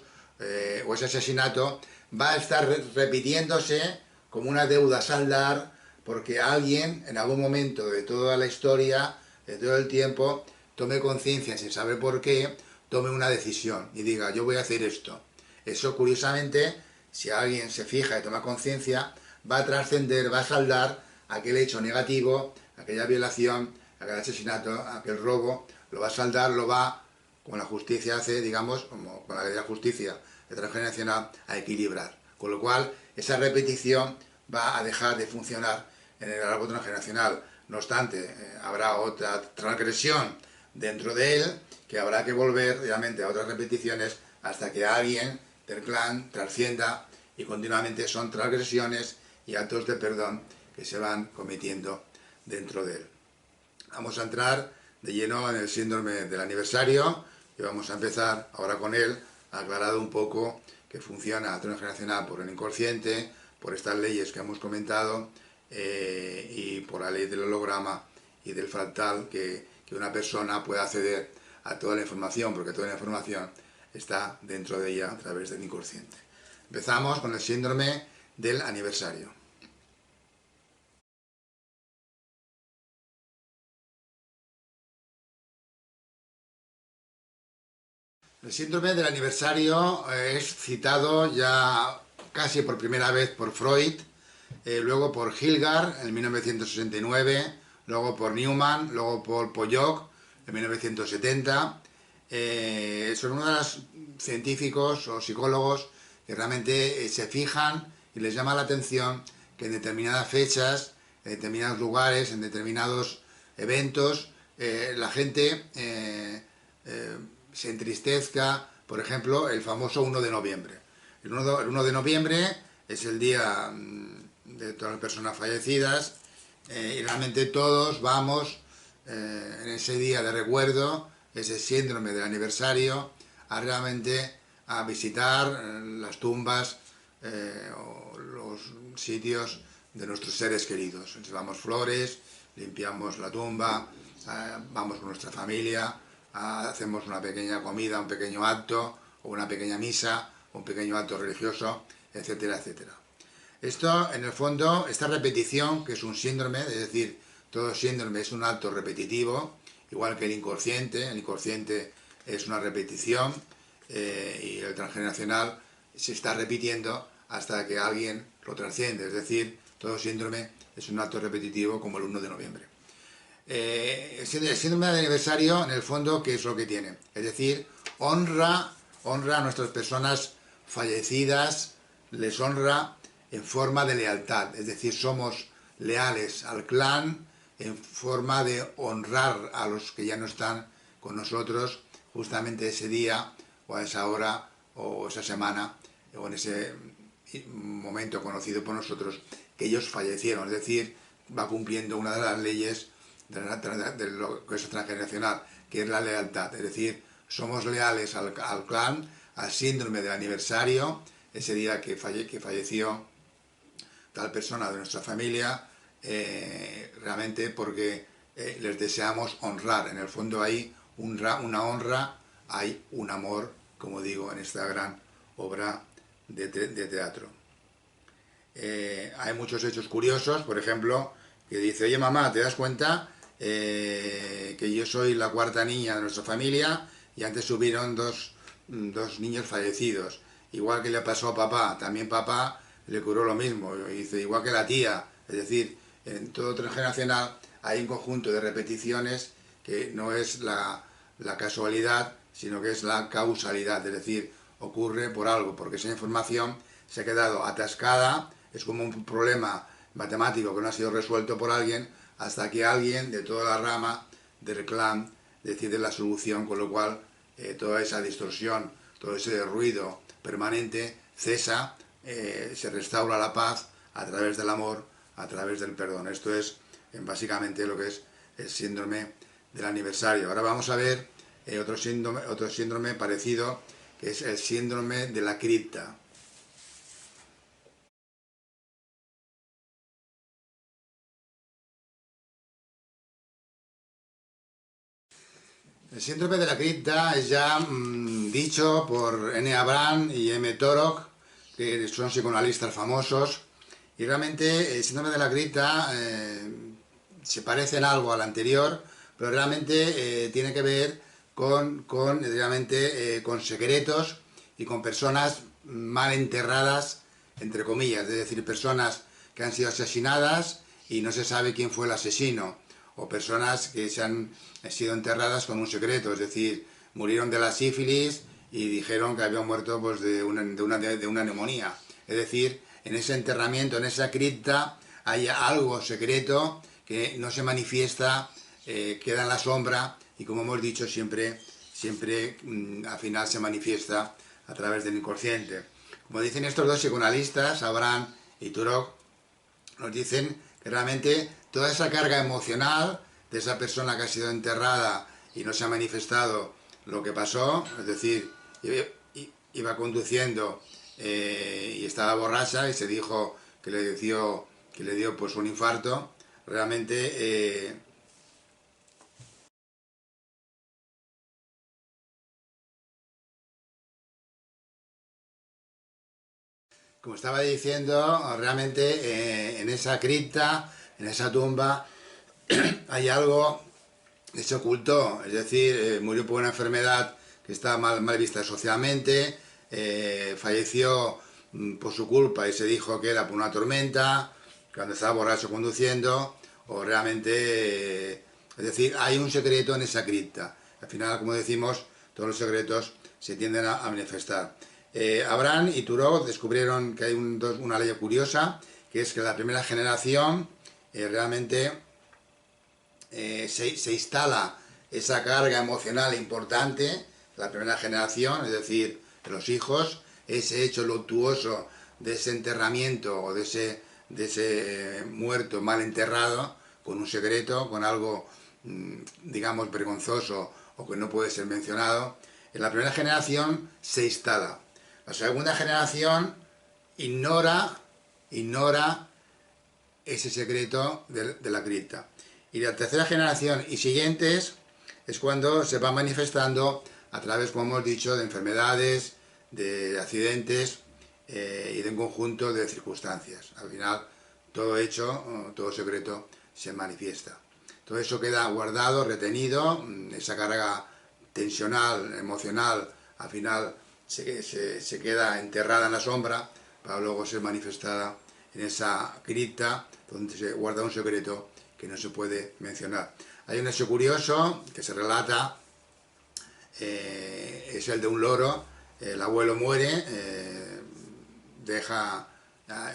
o ese asesinato, va a estar repitiéndose como una deuda a saldar, porque alguien en algún momento de toda la historia, de todo el tiempo, tome conciencia sin saber por qué, tome una decisión y diga: yo voy a hacer esto. Eso, curiosamente, si alguien se fija y toma conciencia, va a trascender, va a saldar aquel hecho negativo, aquella violación, aquel asesinato, aquel robo, lo va a saldar, lo va, como la justicia hace, digamos, como con la ley de la justicia transgeneracional, a equilibrar. Con lo cual, esa repetición va a dejar de funcionar en el árbol transgeneracional. No obstante, habrá otra transgresión dentro de él que habrá que volver realmente a otras repeticiones hasta que alguien del clan trascienda, y continuamente son transgresiones y actos de perdón que se van cometiendo dentro de él. Vamos a entrar de lleno en el síndrome del aniversario y vamos a empezar ahora con él, aclarado un poco que funciona transgeneracional por el inconsciente, por estas leyes que hemos comentado, y por la ley del holograma y del fractal, que una persona pueda acceder a toda la información, porque toda la información está dentro de ella a través del inconsciente. Empezamos con el síndrome del aniversario. El síndrome del aniversario es citado ya casi por primera vez por Freud, luego por Hilgard en 1969, luego por Newman, luego por Pollock en 1970. Son uno de los científicos o psicólogos que realmente se fijan y les llama la atención que en determinadas fechas, en determinados lugares, en determinados eventos, la gente se entristezca. Por ejemplo, el famoso 1 de noviembre. El 1 de noviembre es el día de todas las personas fallecidas, y realmente todos vamos en ese día de recuerdo, ese síndrome del aniversario, a realmente a visitar las tumbas o los sitios de nuestros seres queridos. Llevamos flores, limpiamos la tumba, vamos con nuestra familia, hacemos una pequeña comida, un pequeño acto, o una pequeña misa, un pequeño acto religioso, etcétera, etcétera. Esto, en el fondo, esta repetición, que es un síndrome, es decir, todo síndrome es un acto repetitivo, igual que el inconsciente es una repetición, y el transgeneracional se está repitiendo hasta que alguien lo trasciende, es decir, todo síndrome es un acto repetitivo como el 1 de noviembre. El síndrome de aniversario, en el fondo, ¿qué es lo que tiene? Es decir, honra a nuestras personas fallecidas, les honra en forma de lealtad, es decir, somos leales al clan en forma de honrar a los que ya no están con nosotros justamente ese día o a esa hora o esa semana o en ese momento conocido por nosotros que ellos fallecieron. Es decir, va cumpliendo una de las leyes de lo que es transgeneracional, que es la lealtad. Es decir, somos leales al clan, al síndrome del aniversario, ese día que falleció tal persona de nuestra familia, realmente porque les deseamos honrar. En el fondo hay una honra, hay un amor, como digo, en esta gran obra de teatro. Hay muchos hechos curiosos, por ejemplo, que dice: oye mamá, ¿te das cuenta que yo soy la cuarta niña de nuestra familia y antes hubieron dos niños fallecidos? Igual que le pasó a papá, también papá le curó lo mismo, y dice, igual que la tía. Es decir, en todo transgeneracional hay un conjunto de repeticiones que no es la casualidad, sino que es la causalidad, es decir, ocurre por algo, porque esa información se ha quedado atascada, es como un problema matemático que no ha sido resuelto por alguien, hasta que alguien de toda la rama del clan decide la solución, con lo cual toda esa distorsión, todo ese ruido permanente cesa, se restaura la paz a través del amor, a través del perdón. Esto es básicamente lo que es el síndrome del aniversario. Ahora vamos a ver otro síndrome parecido, que es el síndrome de la cripta. El síndrome de la cripta es ya dicho por N. Abraham y M. Torok, que son psicoanalistas famosos, y realmente el síndrome de la cripta se parece en algo al anterior, pero realmente tiene que ver con secretos y con personas mal enterradas, entre comillas, es decir, personas que han sido asesinadas y no se sabe quién fue el asesino, o personas que se han sido enterradas con un secreto, es decir, murieron de la sífilis y dijeron que habían muerto pues, de una neumonía. Es decir, en ese enterramiento, en esa cripta, hay algo secreto que no se manifiesta, queda en la sombra y, como hemos dicho, siempre al final se manifiesta a través del inconsciente. Como dicen estos dos psicoanalistas, Abraham y Turok, nos dicen que realmente toda esa carga emocional de esa persona que ha sido enterrada y no se ha manifestado lo que pasó, es decir, iba conduciendo y estaba borracha y se dijo que le dio pues un infarto, realmente como estaba diciendo, realmente en esa cripta, en esa tumba, hay algo que se ocultó, es decir, murió por una enfermedad que está mal vista socialmente, falleció por su culpa y se dijo que era por una tormenta, cuando estaba borracho conduciendo, o realmente, es decir, hay un secreto en esa cripta. Al final, como decimos, todos los secretos se tienden a manifestar. Abraham y Turok descubrieron que hay una ley curiosa, que es que la primera generación realmente se instala esa carga emocional importante, la primera generación, es decir, de los hijos, ese hecho luctuoso de ese enterramiento o de ese muerto mal enterrado, con un secreto, con algo, digamos, vergonzoso o que no puede ser mencionado, en la primera generación se instala. La segunda generación ignora ese secreto de la cripta. Y la tercera generación y siguientes es cuando se va manifestando a través, como hemos dicho, de enfermedades, de accidentes y de un conjunto de circunstancias. Al final, todo hecho, todo secreto se manifiesta. Todo eso queda guardado, retenido, esa carga tensional, emocional, al final se queda enterrada en la sombra para luego ser manifestada en esa cripta donde se guarda un secreto que no se puede mencionar. Hay un hecho curioso que se relata, es el de un loro. El abuelo muere, deja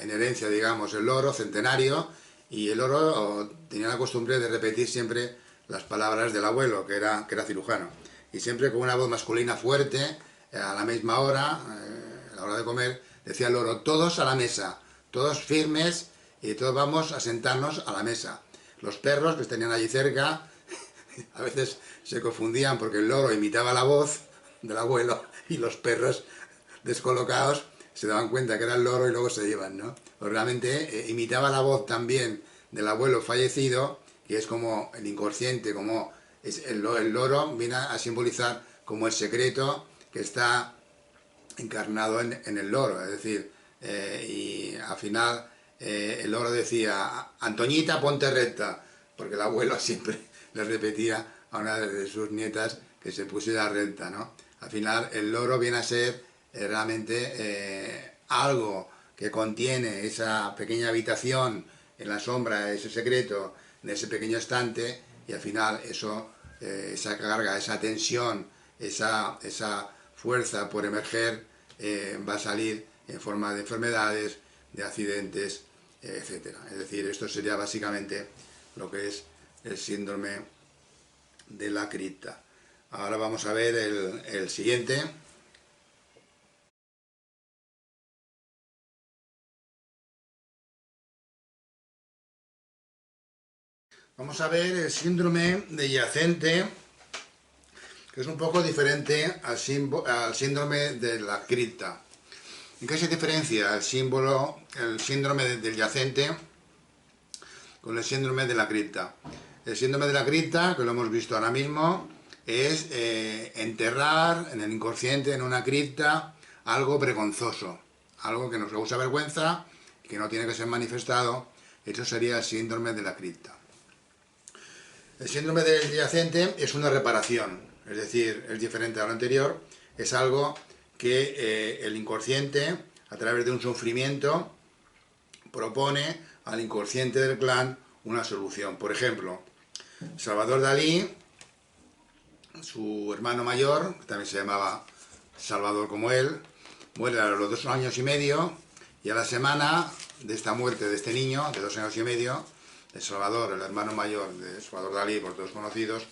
en herencia, digamos, el loro centenario, y el loro tenía la costumbre de repetir siempre las palabras del abuelo, que era cirujano, y siempre con una voz masculina fuerte, a la misma hora, a la hora de comer, decía el loro: todos a la mesa, todos firmes, y todos vamos a sentarnos a la mesa. Los perros que tenían allí cerca a veces se confundían porque el loro imitaba la voz del abuelo y los perros descolocados se daban cuenta que era el loro y luego se iban, ¿no? Pues realmente imitaba la voz también del abuelo fallecido, que es como el inconsciente, como es el loro viene a simbolizar como el secreto que está encarnado en el loro, es decir, y al final el loro decía: Antoñita, ponte recta, porque el abuelo siempre le repetía a una de sus nietas que se pusiera recta, ¿no? Al final el loro viene a ser realmente algo que contiene esa pequeña habitación en la sombra, ese secreto, en ese pequeño estante, y al final eso, esa carga, esa tensión, esa fuerza por emerger, va a salir en forma de enfermedades, de accidentes, etc. Es decir, esto sería básicamente lo que es el síndrome de la cripta. Ahora vamos a ver el siguiente. Vamos a ver el síndrome de yacente, que es un poco diferente al síndrome de la cripta. ¿En qué se diferencia el síndrome del yacente con el síndrome de la cripta? El síndrome de la cripta, que lo hemos visto ahora mismo, es enterrar en el inconsciente, en una cripta, algo vergonzoso, algo que nos causa vergüenza, que no tiene que ser manifestado. Eso sería el síndrome de la cripta. El síndrome del yacente es una reparación, es decir, es diferente a lo anterior, es algo que el inconsciente, a través de un sufrimiento, propone al inconsciente del clan una solución. Por ejemplo, Salvador Dalí, su hermano mayor, que también se llamaba Salvador como él, muere a los 2 años y medio, y a la semana de esta muerte de este niño, de 2 años y medio, de Salvador, el hermano mayor de Salvador Dalí, por todos conocidos,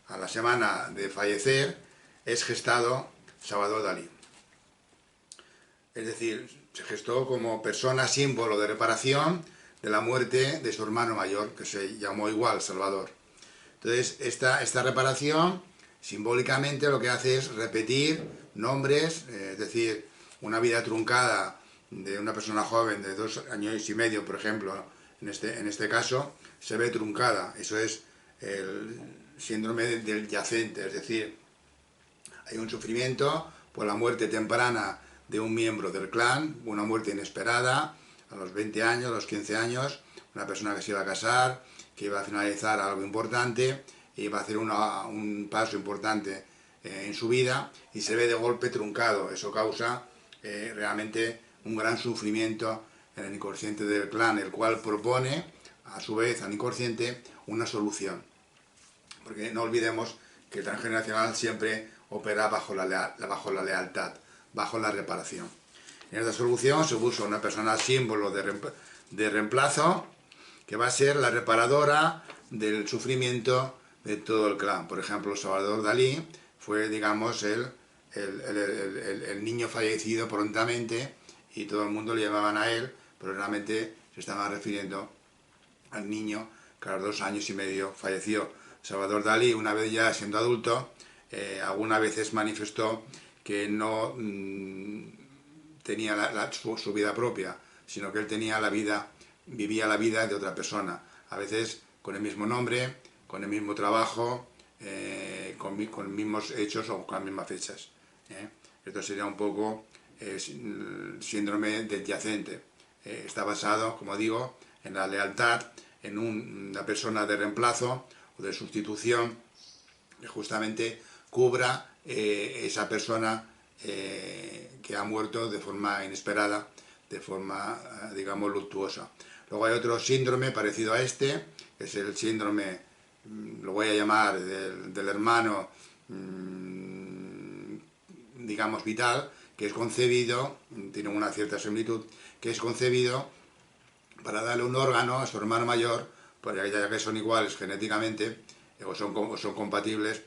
a la semana de fallecer, es gestado Salvador Dalí. Es decir, se gestó como persona símbolo de reparación de la muerte de su hermano mayor, que se llamó igual Salvador. Entonces, esta reparación, simbólicamente, lo que hace es repetir nombres, es decir, una vida truncada de una persona joven de 2 años y medio, por ejemplo, en este caso, se ve truncada. Eso es el síndrome del yacente, es decir, hay un sufrimiento por la muerte temprana de un miembro del clan, una muerte inesperada, a los 20 años, a los 15 años, una persona que se iba a casar, que iba a finalizar algo importante, e iba a hacer un paso importante en su vida, y se ve de golpe truncado. Eso causa realmente un gran sufrimiento en el inconsciente del clan, el cual propone, a su vez, al inconsciente una solución. Porque no olvidemos que el transgeneracional siempre opera bajo la lealtad, bajo la reparación. En esta solución se busca una persona símbolo de reemplazo, que va a ser la reparadora del sufrimiento de todo el clan. Por ejemplo, Salvador Dalí fue, digamos, el niño fallecido prontamente, y todo el mundo le llamaban a él, pero realmente se estaba refiriendo al niño que a los 2 años y medio falleció. Salvador Dalí, una vez ya siendo adulto, algunas veces manifestó que no tenía su vida propia, sino que él vivía la vida de otra persona, a veces con el mismo nombre, con el mismo trabajo, con los mismos hechos o con las mismas fechas. Esto sería un poco el síndrome del yacente. Está basado, como digo, en la lealtad, en una persona de reemplazo o de sustitución que justamente cubra esa persona que ha muerto de forma inesperada, de forma, digamos, luctuosa. Luego hay otro síndrome parecido a este, que es el síndrome, lo voy a llamar, del hermano, digamos, vital, que es concebido, tiene una cierta similitud, que es concebido para darle un órgano a su hermano mayor, porque ya que son iguales genéticamente, o son compatibles,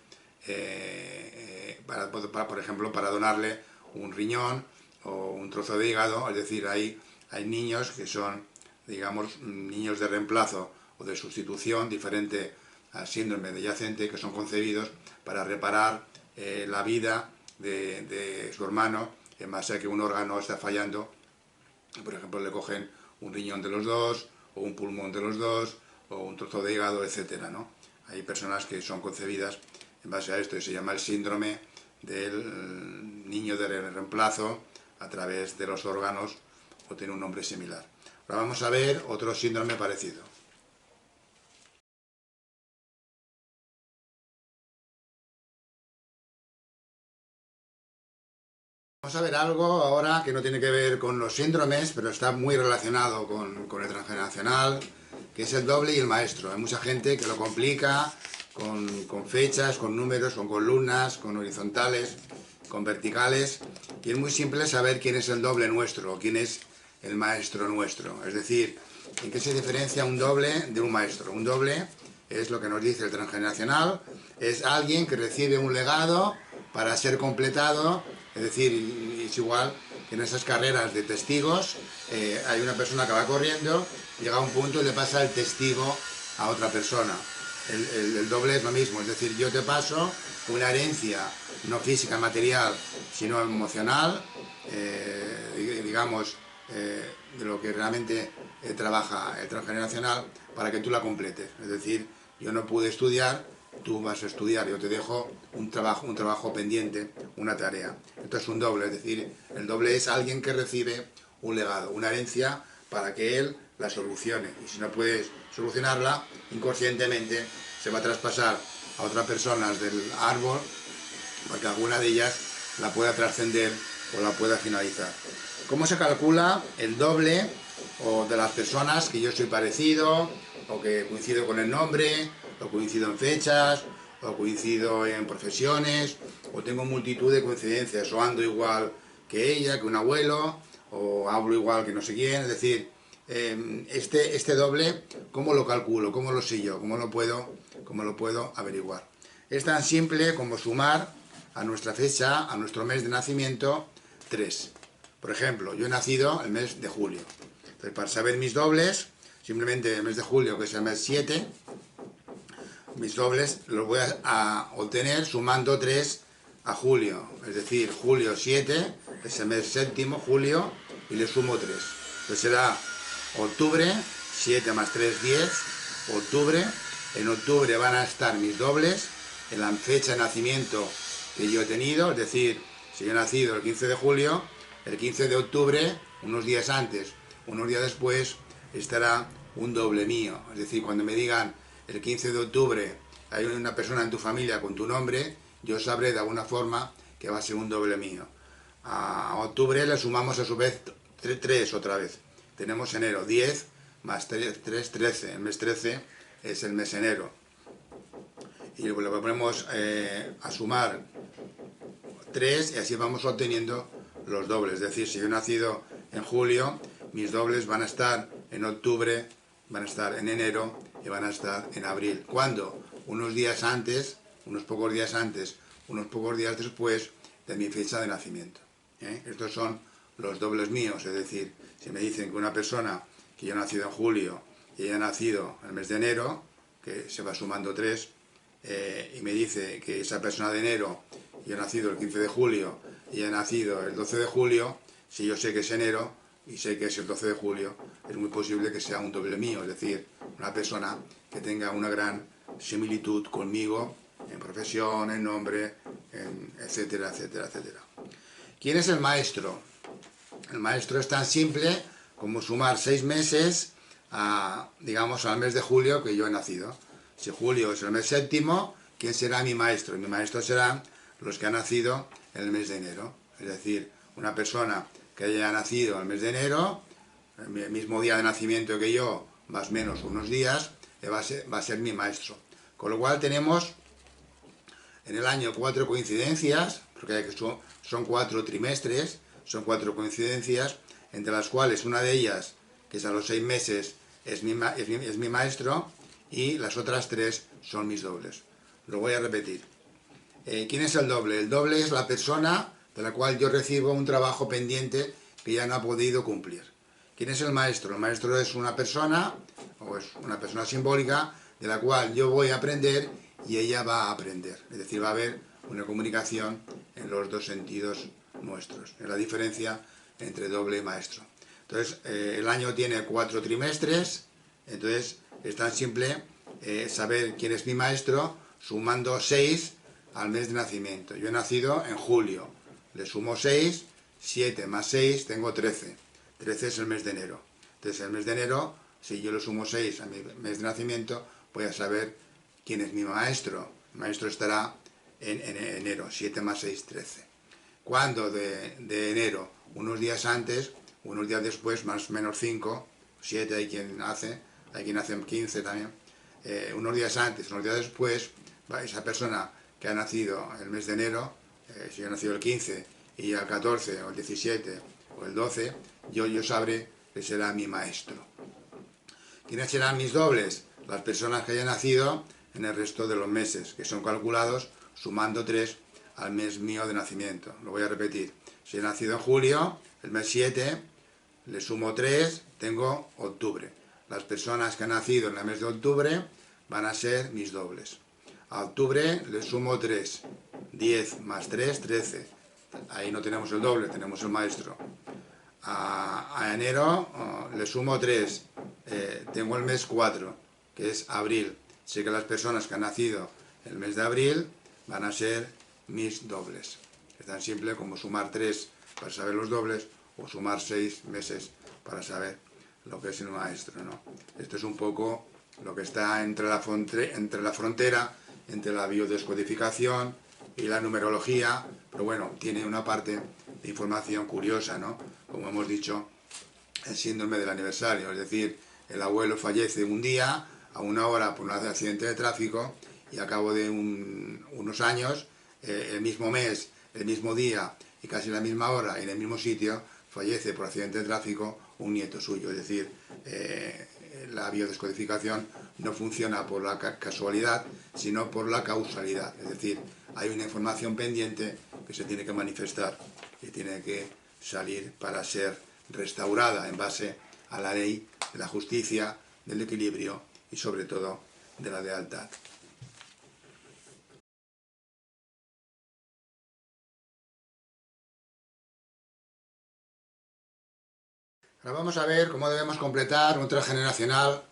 por ejemplo, para donarle un riñón o un trozo de hígado. Es decir, hay niños que son, digamos, niños de reemplazo o de sustitución, diferente al síndrome de yacente, que son concebidos para reparar la vida de su hermano, en base a que un órgano está fallando. Por ejemplo, le cogen un riñón de los dos, o un pulmón de los dos, o un trozo de hígado, etcétera, ¿no? Hay personas que son concebidas en base a esto, y se llama el síndrome del niño de reemplazo a través de los órganos, o tiene un nombre similar. Ahora vamos a ver otro síndrome parecido. Vamos a ver algo ahora que no tiene que ver con los síndromes, pero está muy relacionado con el transgeneracional, que es el doble y el maestro. Hay mucha gente que lo complica con fechas, con números, con columnas, con horizontales, con verticales, y es muy simple saber quién es el doble nuestro, o quién es el maestro nuestro. Es decir, ¿en qué se diferencia un doble de un maestro? Un doble es lo que nos dice el transgeneracional, es alguien que recibe un legado para ser completado. Es decir, es igual que en esas carreras de testigos, hay una persona que va corriendo, llega a un punto y le pasa el testigo a otra persona. El doble es lo mismo, es decir, yo te paso una herencia, no física, material, sino emocional, digamos, de lo que realmente trabaja el transgeneracional, para que tú la completes. Es decir, yo no pude estudiar, tú vas a estudiar, yo te dejo un trabajo pendiente, una tarea. Esto es un doble, es decir, el doble es alguien que recibe un legado, una herencia, para que él la solucione. Y si no puedes solucionarla, inconscientemente se va a traspasar a otras personas del árbol, porque alguna de ellas la pueda trascender o la pueda finalizar. ¿Cómo se calcula el doble o de las personas que yo soy parecido, o que coincido con el nombre, o coincido en fechas, o coincido en profesiones, o tengo multitud de coincidencias, o ando igual que ella, que un abuelo, o hablo igual que no sé quién? Es decir, este doble, ¿cómo lo calculo? ¿Cómo lo sé yo? ¿Cómo lo puedo averiguar? Es tan simple como sumar a nuestra fecha, a nuestro mes de nacimiento, 3. Por ejemplo, yo he nacido el mes de julio. Entonces, para saber mis dobles, simplemente el mes de julio, que es el mes 7, mis dobles los voy a obtener sumando 3 a julio. Es decir, julio 7, es el mes séptimo, julio, y le sumo 3. Entonces será octubre, 7 más 3, 10, octubre. En octubre van a estar mis dobles en la fecha de nacimiento que yo he tenido, es decir, si yo he nacido el 15 de julio, el 15 de octubre, unos días antes, unos días después, estará un doble mío. Es decir, cuando me digan el 15 de octubre hay una persona en tu familia con tu nombre, yo sabré de alguna forma que va a ser un doble mío. A octubre le sumamos a su vez 3 otra vez. Tenemos enero, 10 más 3, 13. El mes 13 es el mes enero. Y le ponemos a sumar 3 y así vamos obteniendo los dobles. Es decir, si yo he nacido en julio, mis dobles van a estar en octubre, van a estar en enero y van a estar en abril. ¿Cuándo? Unos días antes, unos pocos días antes, unos pocos días después de mi fecha de nacimiento. Estos son los dobles míos, es decir, si me dicen que una persona que yo he nacido en julio y ella ha nacido en el mes de enero, que se va sumando 3, y me dice que esa persona de enero, yo he nacido el 15 de julio y he nacido el 12 de julio, si yo sé que es enero y sé que es el 12 de julio, es muy posible que sea un doble mío, es decir, una persona que tenga una gran similitud conmigo en profesión, en nombre, etcétera, etcétera, etcétera. ¿Quién es el maestro? El maestro es tan simple como sumar 6 meses digamos, al mes de julio que yo he nacido. Si julio es el mes séptimo, ¿quién será mi maestro? Mi maestro serán los que han nacido en el mes de enero. Es decir, una persona que haya nacido en el mes de enero, el mismo día de nacimiento que yo, más o menos unos días, va a ser mi maestro. Con lo cual tenemos en el año 4 coincidencias, porque son 4 trimestres, son 4 coincidencias, entre las cuales una de ellas, que es a los 6 meses, es mi maestro, y las otras 3 son mis dobles. Lo voy a repetir. ¿Quién es el doble? El doble es la persona de la cual yo recibo un trabajo pendiente que ya no ha podido cumplir. ¿Quién es el maestro? El maestro es una persona, o es una persona simbólica, de la cual yo voy a aprender y ella va a aprender. Es decir, va a haber una comunicación en los dos sentidos nuestros. Es la diferencia entre doble y maestro. Entonces, el año tiene 4 trimestres, entonces es tan simple saber quién es mi maestro sumando 6 al mes de nacimiento. Yo he nacido en julio, le sumo 6, 7 más 6, tengo 13. 13 es el mes de enero. Entonces, el mes de enero, si yo le sumo 6 a mi mes de nacimiento, voy a saber quién es mi maestro. El maestro estará en enero, 7 más 6, 13. ¿Cuándo de enero? Unos días antes, unos días después, más o menos 5, 7 hay quien hace 15 también. Unos días antes, unos días después, esa persona que ha nacido el mes de enero, si yo he nacido el 15 y el 14 o el 17 o el 12, yo sabré que será mi maestro. ¿Quiénes serán mis dobles? Las personas que hayan nacido en el resto de los meses, que son calculados sumando 3 al mes mío de nacimiento. Lo voy a repetir. Si he nacido en julio, el mes 7, le sumo 3, tengo octubre. Las personas que han nacido en el mes de octubre van a ser mis dobles. A octubre le sumo 3, 10 más 3, 13. Ahí no tenemos el doble, tenemos el maestro. A enero le sumo 3, tengo el mes 4, que es abril. Sé que las personas que han nacido en el mes de abril van a ser mis dobles. Es tan simple como sumar 3 para saber los dobles o sumar 6 meses para saber lo que es el maestro, ¿no? Esto es un poco lo que está entre la frontera entre la biodescodificación y la numerología, pero bueno, tiene una parte información curiosa, ¿no? Como hemos dicho, el síndrome del aniversario, es decir, el abuelo fallece un día, a una hora por un accidente de tráfico, y a cabo de unos años, el mismo mes, el mismo día y casi la misma hora y en el mismo sitio, fallece por accidente de tráfico un nieto suyo. Es decir, la biodescodificación no funciona por la casualidad, sino por la causalidad. Es decir, hay una información pendiente que se tiene que manifestar, que tiene que salir para ser restaurada en base a la ley de la justicia, del equilibrio y sobre todo de la lealtad. Ahora vamos a ver cómo debemos completar un transgeneracional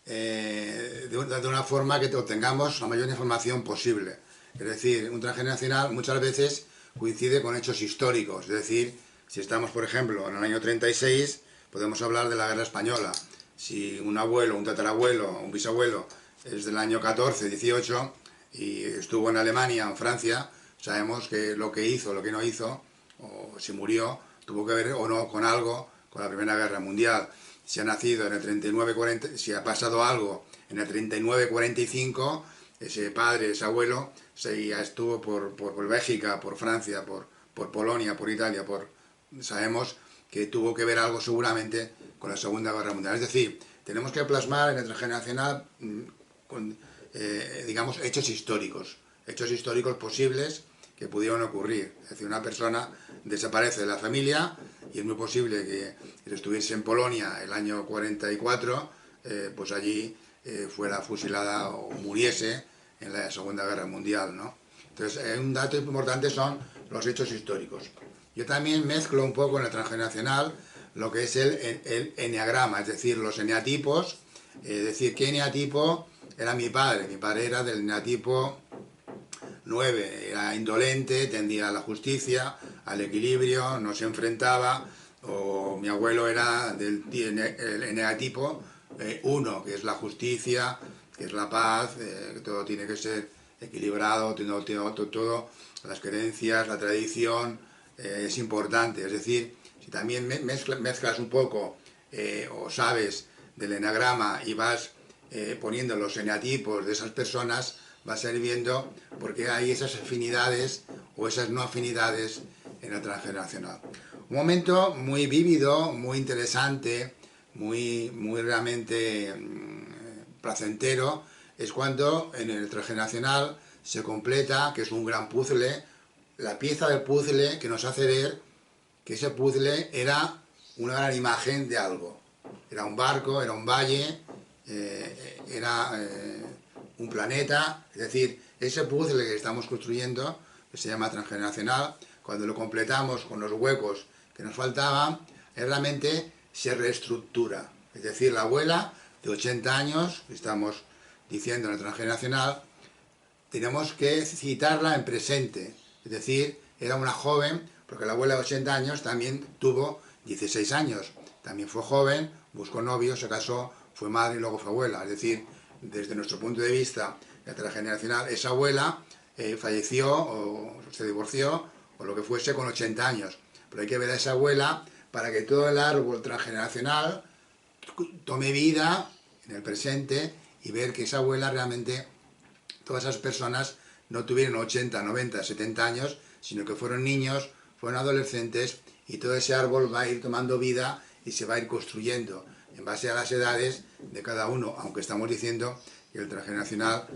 de una forma que obtengamos la mayor información posible. Es decir, un transgeneracional muchas veces coincide con hechos históricos. Es decir, si estamos, por ejemplo, en el año 36, podemos hablar de la Guerra Española. Si un abuelo, un tatarabuelo, un bisabuelo es del año 14, 18 y estuvo en Alemania o en Francia, sabemos que lo que hizo, lo que no hizo, o si murió, tuvo que ver o no con algo, con la Primera Guerra Mundial. Si ha nacido en el 39-40, si ha pasado algo en el 39-45, ese padre, ese abuelo, ya estuvo por Bélgica, por Francia, por Polonia, por Italia, sabemos que tuvo que ver algo seguramente con la Segunda Guerra Mundial. Es decir, tenemos que plasmar en el transgeneracional, digamos, hechos históricos posibles que pudieron ocurrir. Es decir, una persona desaparece de la familia y es muy posible que estuviese en Polonia el año 44, pues allí fuera fusilada o muriese en la Segunda Guerra Mundial, ¿no? Entonces, un dato importante son los hechos históricos. Yo también mezclo un poco en el transgeneracional lo que es el eneagrama, es decir, los eneatipos, es decir, ¿qué eneatipo era mi padre? Mi padre era del eneatipo 9, era indolente, tendía a la justicia, al equilibrio, no se enfrentaba, o mi abuelo era del eneatipo 1, que es la justicia, que es la paz, que todo tiene que ser equilibrado, todo, las creencias, la tradición, es importante. Es decir, si también mezclas un poco o sabes del enagrama y vas poniendo los eneatipos de esas personas, vas a ir viendo por qué hay esas afinidades o esas no afinidades en el transgeneracional. Un momento muy vívido, muy interesante, muy realmente placentero, es cuando en el transgeneracional se completa, que es un gran puzzle, la pieza del puzzle que nos hace ver que ese puzzle era una gran imagen de algo. Era un barco, era un valle, era un planeta, es decir, ese puzzle que estamos construyendo, que se llama transgeneracional, cuando lo completamos con los huecos que nos faltaban, realmente se reestructura. Es decir, la abuela de 80 años, que estamos diciendo en el transgeneracional, tenemos que citarla en presente. Es decir, era una joven, porque la abuela de 80 años también tuvo 16 años. También fue joven, buscó novio, se casó, fue madre y luego fue abuela. Es decir, desde nuestro punto de vista transgeneracional, esa abuela falleció o se divorció o lo que fuese con 80 años. Pero hay que ver a esa abuela para que todo el árbol transgeneracional tome vida en el presente y ver que esa abuela realmente, todas esas personas no tuvieron 80, 90, 70 años, sino que fueron niños, fueron adolescentes y todo ese árbol va a ir tomando vida y se va a ir construyendo en base a las edades de cada uno, aunque estamos diciendo que el transgeneracional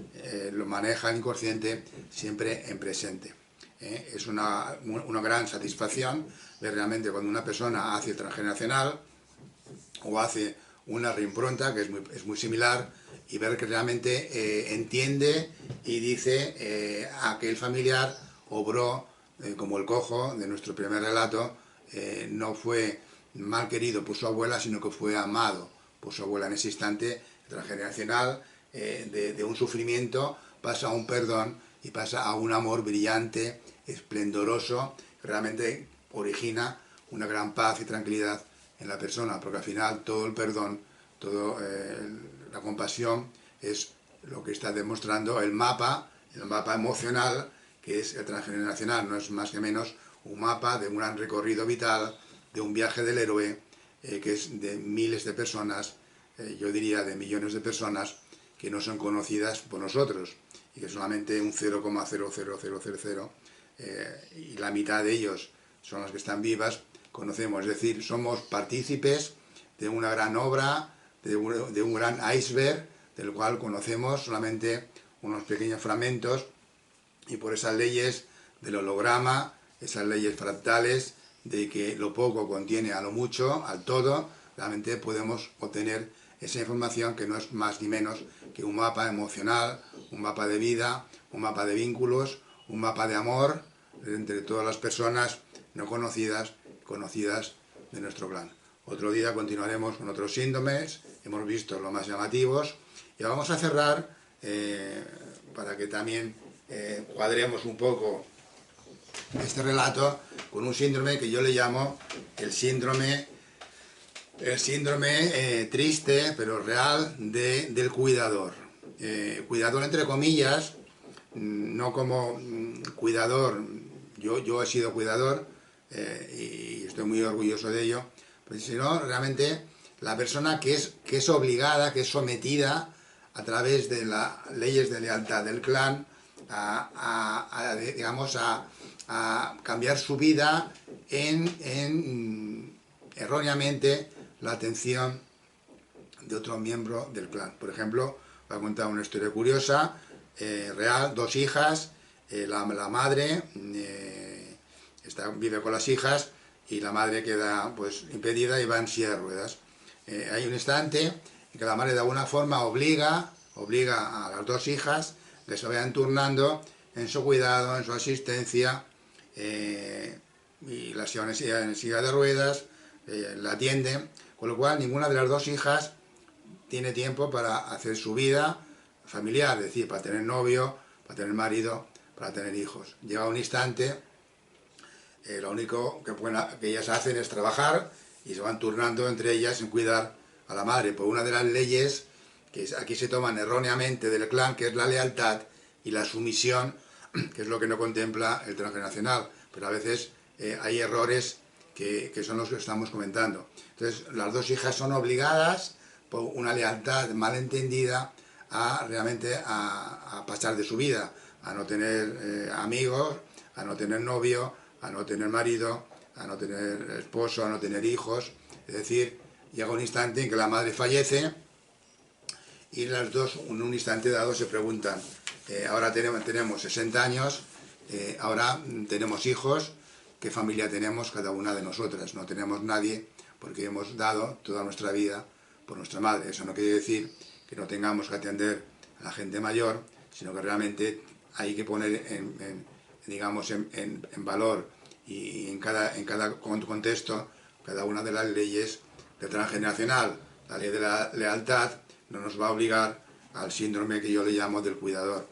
lo maneja el inconsciente siempre en presente. Es una gran satisfacción ver realmente cuando una persona hace el transgeneracional o hace una reimpronta, que es muy similar, y ver que realmente entiende y dice aquel familiar obró como el cojo de nuestro primer relato, no fue mal querido por su abuela, sino que fue amado por su abuela. En ese instante transgeneracional, de un sufrimiento pasa a un perdón y pasa a un amor brillante, esplendoroso, que realmente origina una gran paz y tranquilidad en la persona, porque al final todo el perdón, toda la compasión es lo que está demostrando el mapa emocional que es el transgeneracional. No es más que menos un mapa de un gran recorrido vital, de un viaje del héroe, que es de miles de personas, yo diría de millones de personas, que no son conocidas por nosotros, y que solamente un 0,00000, y la mitad de ellos son las que están vivas, conocemos. Es decir, somos partícipes de una gran obra, de un gran iceberg, del cual conocemos solamente unos pequeños fragmentos, y por esas leyes del holograma, esas leyes fractales, de que lo poco contiene a lo mucho, al todo, realmente podemos obtener esa información que no es más ni menos que un mapa emocional, un mapa de vida, un mapa de vínculos, un mapa de amor entre todas las personas no conocidas, conocidas de nuestro clan. Otro día continuaremos con otros síndromes, hemos visto los más llamativos, y vamos a cerrar, para que también cuadremos un poco este relato, con un síndrome que yo le llamo el síndrome triste pero real del cuidador. Cuidador entre comillas, no como cuidador, yo he sido cuidador, y estoy muy orgulloso de ello, pues, sino realmente la persona que es obligada, que es sometida a través de las leyes de lealtad del clan digamos, a cambiar su vida en erróneamente la atención de otro miembro del clan. Por ejemplo, voy a contar una historia curiosa, real, dos hijas, la madre vive con las hijas y la madre queda pues impedida y va en silla de ruedas. Hay un instante en que la madre de alguna forma obliga a las dos hijas que se vayan turnando en su cuidado, en su asistencia, y la llevan en silla de ruedas, la atienden, con lo cual ninguna de las dos hijas tiene tiempo para hacer su vida familiar, es decir, para tener novio, para tener marido, para tener hijos. Llega un instante, lo único que ellas hacen es trabajar y se van turnando entre ellas en cuidar a la madre, por una de las leyes que aquí se toman erróneamente del clan, que es la lealtad y la sumisión, que es lo que no contempla el transgeneracional, pero a veces hay errores que son los que estamos comentando. Entonces, las dos hijas son obligadas, por una lealtad malentendida, realmente a pasar de su vida, a no tener amigos, a no tener novio, a no tener marido, a no tener esposo, a no tener hijos. Es decir, llega un instante en que la madre fallece y las dos en un instante dado se preguntan, ahora tenemos 60 años, ahora tenemos hijos, ¿qué familia tenemos cada una de nosotras? No tenemos nadie porque hemos dado toda nuestra vida por nuestra madre. Eso no quiere decir que no tengamos que atender a la gente mayor, sino que realmente hay que poner digamos, en valor y en cada contexto cada una de las leyes de transgeneracional. La ley de la lealtad no nos va a obligar al síndrome que yo le llamo del cuidador,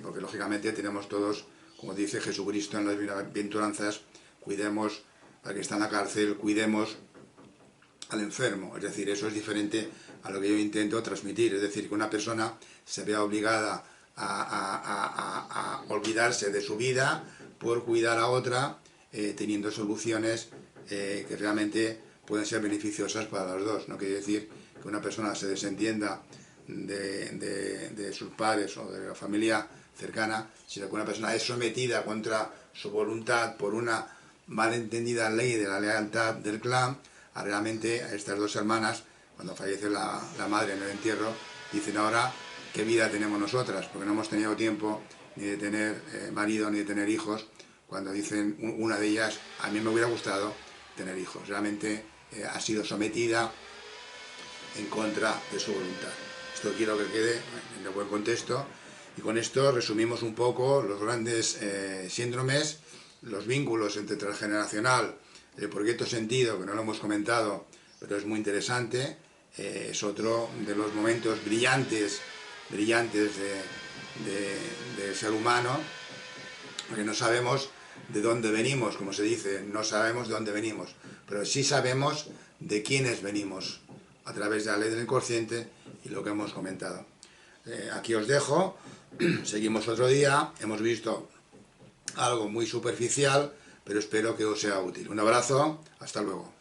porque lógicamente tenemos todos, como dice Jesucristo en las bienaventuranzas, cuidemos al que está en la cárcel, cuidemos al enfermo. Es decir, eso es diferente a lo que yo intento transmitir, es decir, que una persona se vea obligada a olvidarse de su vida por cuidar a otra, teniendo soluciones que realmente pueden ser beneficiosas para los dos. No quiere decir que una persona se desentienda de sus padres o de la familia cercana, sino que una persona es sometida contra su voluntad por una malentendida ley de la lealtad del clan, a realmente a estas dos hermanas, cuando fallece la madre en el entierro, dicen ahora qué vida tenemos nosotras, porque no hemos tenido tiempo ni de tener marido ni de tener hijos, cuando dicen una de ellas, a mí me hubiera gustado tener hijos. Realmente ha sido sometida en contra de su voluntad. Esto quiero que quede en el buen contexto, y con esto resumimos un poco los grandes síndromes, los vínculos entre transgeneracional, el proyecto sentido, que no lo hemos comentado, pero es muy interesante, es otro de los momentos brillantes del ser humano, porque no sabemos de dónde venimos, como se dice, no sabemos de dónde venimos, pero sí sabemos de quiénes venimos, a través de la ley del inconsciente y lo que hemos comentado. Aquí os dejo, seguimos otro día, hemos visto algo muy superficial, pero espero que os sea útil. Un abrazo, hasta luego.